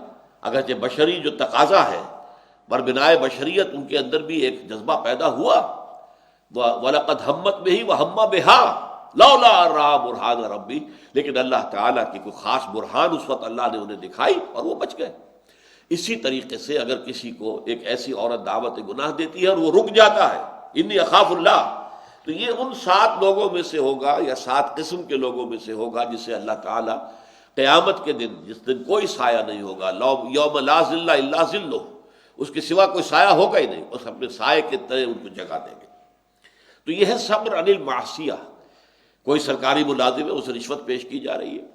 اگرچہ بشری جو تقاضا ہے، بربنائے بشریت ان کے اندر بھی ایک جذبہ پیدا ہوا، وَلَقَدْ هَمَّتْ بِهِ وَهَمَّ بِهَا لَوْلَا أَن رَأَىٰ بُرْهَانَ رَبِّهِ، لیکن اللہ تعالیٰ کی کوئی خاص برہان اس وقت اللہ نے انہیں دکھائی اور وہ بچ گئے۔ اسی طریقے سے اگر کسی کو ایک ایسی عورت دعوت گناہ دیتی ہے اور وہ رک جاتا ہے انی اخاف اللہ، تو یہ ان 7 لوگوں میں سے ہوگا یا 7 قسم کے لوگوں میں سے ہوگا جسے اللہ تعالیٰ قیامت کے دن، جس دن کوئی سایہ نہیں ہوگا، یوم لا ظل الا ظلہ، اس کے سوا کوئی سایہ ہوگا ہی نہیں، اس اپنے سائے کے تلے ان کو جگہ دیں گے۔ تو یہ ہے صبر عن المعصیہ۔ کوئی سرکاری ملازم ہے، اسے رشوت پیش کی جا رہی ہے،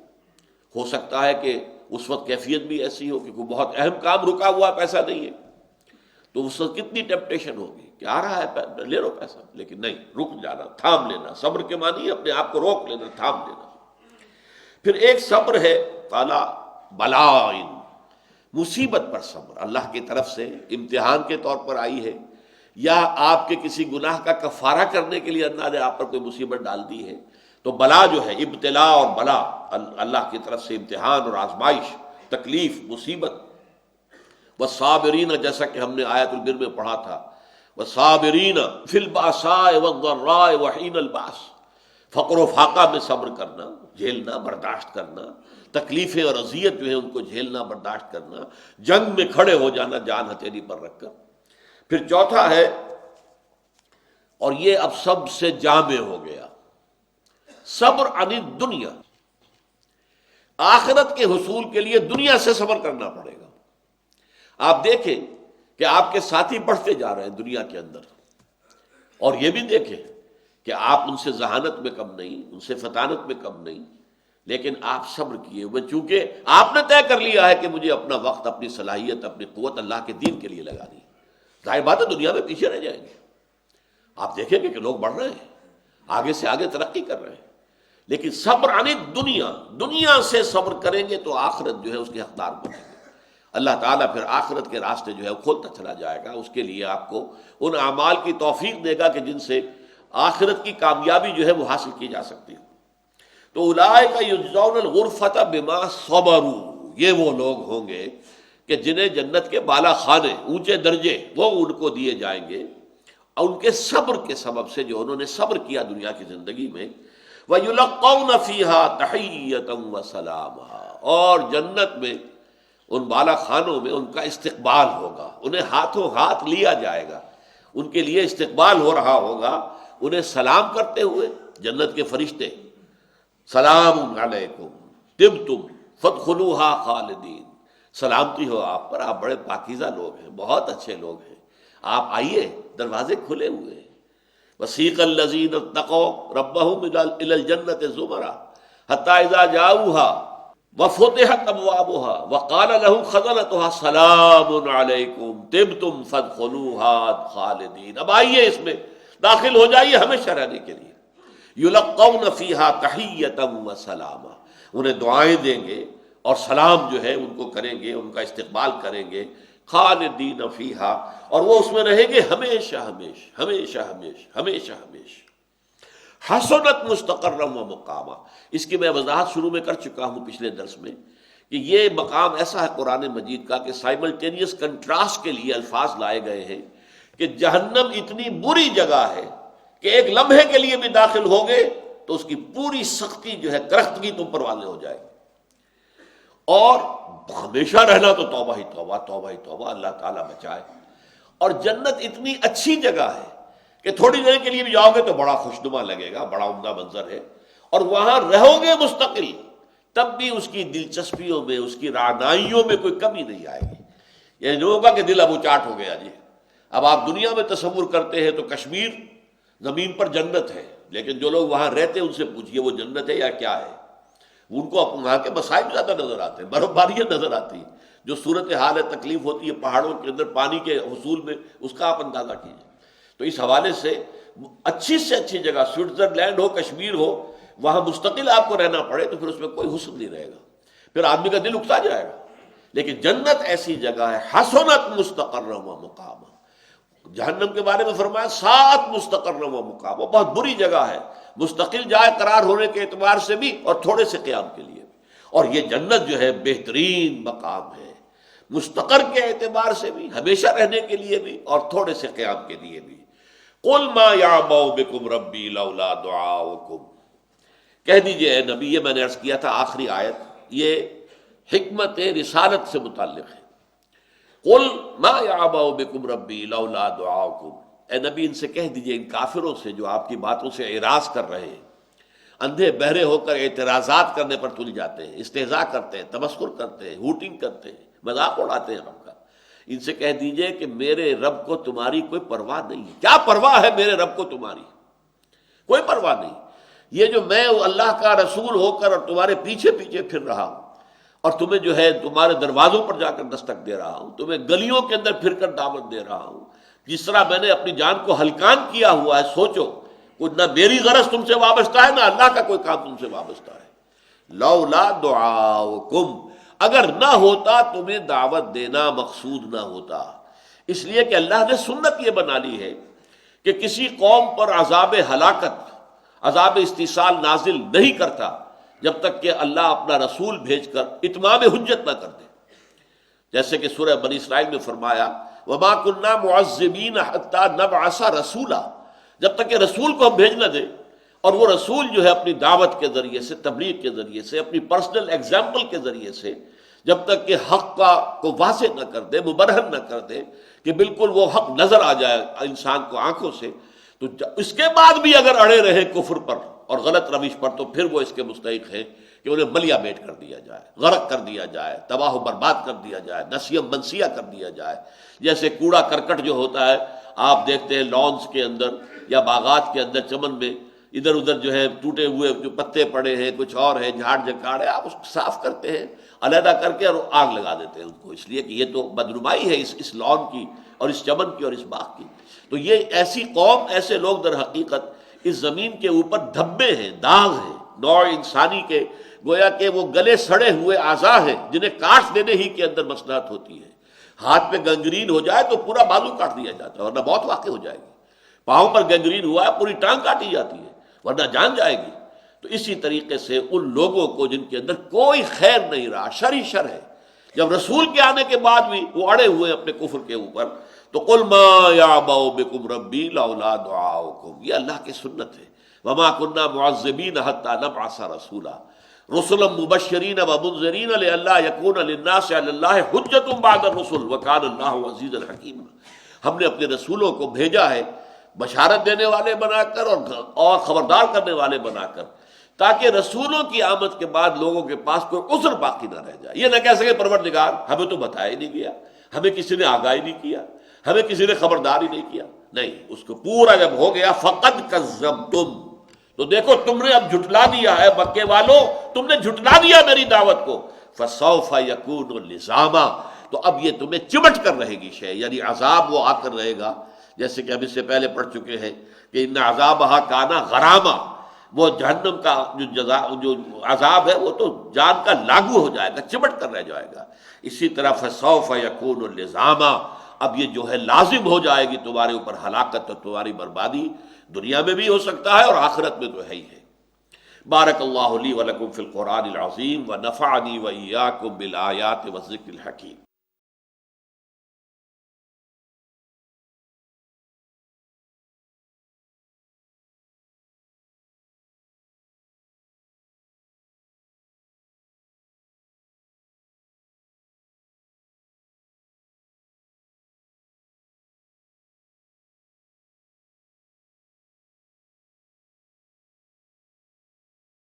ہو سکتا ہے کہ اس وقت کیفیت بھی ایسی ہو کہ کوئی بہت اہم کام رکا ہوا پیسہ نہیں ہے، تو اس وقت کتنی ٹیمپٹیشن ہوگی کہ آ رہا ہے لے لو پیسہ، لیکن نہیں، رک جانا، تھام لینا۔ صبر کے معنی ہے اپنے آپ کو روک لینا، تھام لینا۔ پھر ایک صبر ہے تعالیٰ بلائن، مصیبت پر صبر، اللہ کی طرف سے امتحان کے طور پر آئی ہے، یا آپ کے کسی گناہ کا کفارہ کرنے کے لیے اللہ نے آپ پر کوئی مصیبت ڈال دی ہے، تو بلا جو ہے، ابتلا اور بلا، اللہ کی طرف سے امتحان اور آزمائش، تکلیف، مصیبت۔ والصابرین، جیسا کہ ہم نے آیت البر میں پڑھا تھا، والصابرین فی الباساء والضراء وحین الباس، فقر و فاقہ میں صبر کرنا، جھیلنا، برداشت کرنا، تکلیفیں اور اذیت جو ہے ان کو جھیلنا، برداشت کرنا، جنگ میں کھڑے ہو جانا جان ہتھیلی پر رکھ کر۔ پھر چوتھا ہے، اور یہ اب سب سے جامع ہو گیا، صبر عن الدنیا، آخرت کے حصول کے لیے دنیا سے صبر کرنا پڑے گا۔ آپ دیکھیں کہ آپ کے ساتھی بڑھتے جا رہے ہیں دنیا کے اندر، اور یہ بھی دیکھیں کہ آپ ان سے ذہانت میں کم نہیں، ان سے فطانت میں کم نہیں، لیکن آپ صبر کیے ہوئے، چونکہ آپ نے طے کر لیا ہے کہ مجھے اپنا وقت، اپنی صلاحیت، اپنی قوت اللہ کے دین کے لیے لگانی ہے۔ ظاہر بات ہے دنیا میں پیچھے رہ جائیں گے، آپ دیکھیں گے کہ لوگ بڑھ رہے ہیں، آگے سے آگے ترقی کر رہے ہیں، لیکن صبر عن الدنیا، دنیا سے صبر کریں گے تو آخرت جو ہے اس کے حقدار بنیں گے۔ اللہ تعالیٰ پھر آخرت کے راستے جو ہے وہ کھولتا چلا جائے گا، اس کے لیے آپ کو ان اعمال کی توفیق دے گا کہ جن سے آخرت کی کامیابی جو ہے وہ حاصل کی جا سکتی ہے۔ تو اولئک یجزون الغرفۃ بما صبروا، یہ وہ لوگ ہوں گے کہ جنہیں جنت کے بالا خانے، اونچے درجے، وہ ان کو دیے جائیں گے، اور ان کے صبر کے سبب سے، جو انہوں نے صبر کیا دنیا کی زندگی میں۔ وَيُلَقَّوْنَ فِيهَا تَحِيَّةً وَسَلَامًا، اور جنت میں ان بالا خانوں میں ان کا استقبال ہوگا، انہیں ہاتھوں ہاتھ لیا جائے گا، ان کے لیے استقبال ہو رہا ہوگا، انہیں سلام کرتے ہوئے جنت کے فرشتے، سلام علیکم طبتم فادخلوها خالدین، سلامتی ہو آپ پر، آپ بڑے پاکیزہ لوگ ہیں، بہت اچھے لوگ ہیں، آپ آئیے، دروازے کھلے ہوئے ہیں۔ وسیق الذین اتقوا ربهم الی الجنۃ زمرا حتی اذا جاؤوها وفتحت ابوابها وقال لهم خزنتها سلام علیکم طبتم فادخلوها خالدین، اب آئیے اس میں داخل ہو جائیے ہمیشہ رہنے کے لیے۔ یلقون فیہا تحیۃ وسلاما، انہیں دعائیں دیں گے اور سلام جو ہے ان کو کریں گے، ان کا استقبال کریں گے۔ خالدین فیہا، اور وہ اس میں رہیں گے ہمیشہ ہمیشہ ہمیشہ ہمیشہ ہمیشہ ہمیشہ۔ حسنت مستقرا و مقاما، اس کی میں وضاحت شروع میں کر چکا ہوں پچھلے درس میں کہ یہ مقام ایسا ہے قرآن مجید کا کہ سائملٹینیس کنٹراسٹ کے لیے الفاظ لائے گئے ہیں کہ جہنم اتنی بری جگہ ہے کہ ایک لمحے کے لیے بھی داخل ہوگے تو اس کی پوری سختی جو ہے، کرختگی تم پر واضح ہو جائے گی۔ اور ہمیشہ رہنا تو توبہ ہی توبہ، توبہ ہی توبہ، اللہ تعالیٰ بچائے۔ اور جنت اتنی اچھی جگہ ہے کہ تھوڑی دیر کے لیے بھی جاؤ گے تو بڑا خوشنما لگے گا، بڑا عمدہ منظر ہے، اور وہاں رہو گے مستقل، تب بھی اس کی دلچسپیوں میں، اس کی رعنائیوں میں کوئی کمی نہیں آئے گی۔ یہ جو ہوگا کہ دل اب اچاٹ ہو گیا جی، اب آپ دنیا میں تصور کرتے ہیں تو کشمیر زمین پر جنت ہے، لیکن جو لوگ وہاں رہتے ہیں ان سے پوچھئے وہ جنت ہے یا کیا ہے؟ ان کو وہاں کے مسائل زیادہ نظر آتے ہیں، برف باریاں نظر آتی ہیں، جو صورتحال ہے، تکلیف ہوتی ہے پہاڑوں کے اندر پانی کے حصول میں، اس کا آپ اندازہ کیجیے۔ تو اس حوالے سے اچھی سے اچھی جگہ سوئٹزرلینڈ ہو، کشمیر ہو، وہاں مستقل آپ کو رہنا پڑے تو پھر اس میں کوئی حسن نہیں رہے گا، پھر آدمی کا دل اکتا جائے گا۔ لیکن جنت ایسی جگہ ہے، حسنت مستقرا و مقاما۔ جہنم کے بارے میں فرمایا سات مستقرا و مقاما، بہت بری جگہ ہے، مستقل جائے قرار ہونے کے اعتبار سے بھی اور تھوڑے سے قیام کے لیے بھی۔ اور یہ جنت جو ہے بہترین مقام ہے، مستقر کے اعتبار سے بھی، ہمیشہ رہنے کے لیے بھی اور تھوڑے سے قیام کے لیے بھی۔ قل ما یعبأ بکم ربی لولا دعاؤکم، کہہ دیجئے اے نبی، یہ میں نے عرض کیا تھا آخری آیت یہ حکمت رسالت سے متعلق ہے۔ قل ما یعبأ بکم ربی لولا دعاؤکم، اے نبی ان سے کہہ دیجئے، ان کافروں سے جو آپ کی باتوں سے اعراض کر رہے ہیں، اندھے بہرے ہو کر اعتراضات کرنے پر تل جاتے ہیں، استہزاء کرتے ہیں، تمسخر کرتے ہیں، ہوٹنگ کرتے ہیں، مذاق اڑاتے ہیں رب کا، ان سے کہہ دیجئے کہ میرے رب کو تمہاری کوئی پرواہ نہیں ہے۔ کیا پرواہ ہے میرے رب کو تمہاری؟ کوئی پرواہ نہیں۔ یہ جو میں اللہ کا رسول ہو کر اور تمہارے پیچھے پیچھے پھر رہا ہوں، اور تمہیں جو ہے تمہارے دروازوں پر جا کر دستک دے رہا ہوں، تمہیں گلیوں کے اندر پھر کر دعوت دے رہا ہوں، جس طرح میں نے اپنی جان کو ہلکان کیا ہوا ہے، سوچو کچھ نہ میری غرض تم سے وابستہ ہے، نہ اللہ کا کوئی کام تم سے وابستہ ہے۔ لولا دعاؤکم، اگر نہ ہوتا تمہیں دعوت دینا مقصود نہ ہوتا، اس لیے کہ اللہ نے سنت یہ بنا لی ہے کہ کسی قوم پر عذاب ہلاکت، عذاب استیصال نازل نہیں کرتا جب تک کہ اللہ اپنا رسول بھیج کر اتمام حجت نہ کر دے۔ جیسے کہ سورہ بنی اسرائیل میں فرمایا وما كنا معذبین حتی نبعث رسولا، جب تک کہ رسول کو ہم بھیج نہ دیں، اور وہ رسول جو ہے اپنی دعوت کے ذریعے سے، تبلیغ کے ذریعے سے، اپنی پرسنل ایگزامپل کے ذریعے سے، جب تک کہ حق کو واضح نہ کر دے، مبرہن نہ کر دے کہ بالکل وہ حق نظر آ جائے انسان کو آنکھوں سے، تو اس کے بعد بھی اگر اڑے رہے کفر پر اور غلط روش پر، تو پھر وہ اس کے مستحق ہیں کہ انہیں ملیا میٹ کر دیا جائے، غرق کر دیا جائے، تباہ و برباد کر دیا جائے، نسیم منسیہ کر دیا جائے۔ جیسے کوڑا کرکٹ جو ہوتا ہے، آپ دیکھتے ہیں لانس کے اندر یا باغات کے اندر، چمن میں ادھر ادھر جو ہے ٹوٹے ہوئے جو پتے پڑے ہیں، کچھ اور ہے، جھاڑ جھکاڑ ہے، آپ اس کو صاف کرتے ہیں علیحدہ کر کے اور آگ لگا دیتے ہیں ان کو، اس لیے کہ یہ تو بدنمائی ہے اس لان کی اور اس چمن کی اور اس باغ کی۔ تو یہ ایسی قوم، ایسے لوگ در حقیقت اس زمین کے اوپر دھبے ہیں، داغ ہیں نوع انسانی کے، گویا کہ وہ گلے سڑے ہوئے اعضاء ہیں جنہیں کاٹ دینے ہی کے اندر مصلحت ہوتی ہے۔ ہاتھ پہ گنگرین ہو جائے تو پورا بازو کاٹ دیا جاتا ہے ورنہ موت واقع ہو جائے گی، پاؤں پر گنگرین ہوا ہے پوری ٹانگ کاٹی جاتی ہے ورنہ جان جائے گی۔ تو اسی طریقے سے ان لوگوں کو جن کے اندر کوئی خیر نہیں رہا، شر ہی شر ہے، جب رسول کے آنے کے بعد بھی وہ اڑے ہوئے اپنے کفر کے اوپر، تو قل ما یعبأ بکم ربی لولا دعاؤکم، یہ اللہ کی سنت ہے۔ وما كنا معذبین حتی نبعث رسولا رسلا مبشرین ومنذرین لئلا یکون للناس علی اللہ حجۃ بعد الرسل وکان اللہ عزیزا حکیما، ہم نے اپنے رسولوں کو بھیجا ہے بشارت دینے والے بنا کر اور خبردار کرنے والے بنا کر، تاکہ رسولوں کی آمد کے بعد لوگوں کے پاس کوئی عذر باقی نہ رہ جائے، یہ نہ کہہ سکے پروردگار ہمیں تو بتایا ہی نہیں گیا، ہمیں کسی نے آگاہی نہیں کیا، ہمیں کسی نے خبردار ہی نہیں کیا۔ نہیں، اس کو پورا جب ہو گیا فقد کذبتم، تو دیکھو تم نے اب جھٹلا دیا ہے، مکے والو تم نے جھٹلا دیا میری دعوت کو، فسوف یکون لزاما، تو اب یہ تمہیں چمٹ کر رہے گی شے، یعنی عذاب وہ آ کر رہے گا، جیسے کہ ہم اس سے پہلے پڑھ چکے ہیں کہ ان عذابہا کانا غراما، وہ جہنم کا جو عذاب ہے وہ تو جان کا لاگو ہو جائے گا، چمٹ کر رہ جائے گا۔ اسی طرح فسوف یکون لزاما، اب یہ جو ہے لازم ہو جائے گی تمہارے اوپر ہلاکت اور تمہاری بربادی، دنیا میں بھی ہو سکتا ہے اور آخرت میں تو ہے ہی ہے۔ بارک اللہ لی ولکم فی القرآن العظیم ونفعنی وإیاکم بالآیات والذکر الحکیم۔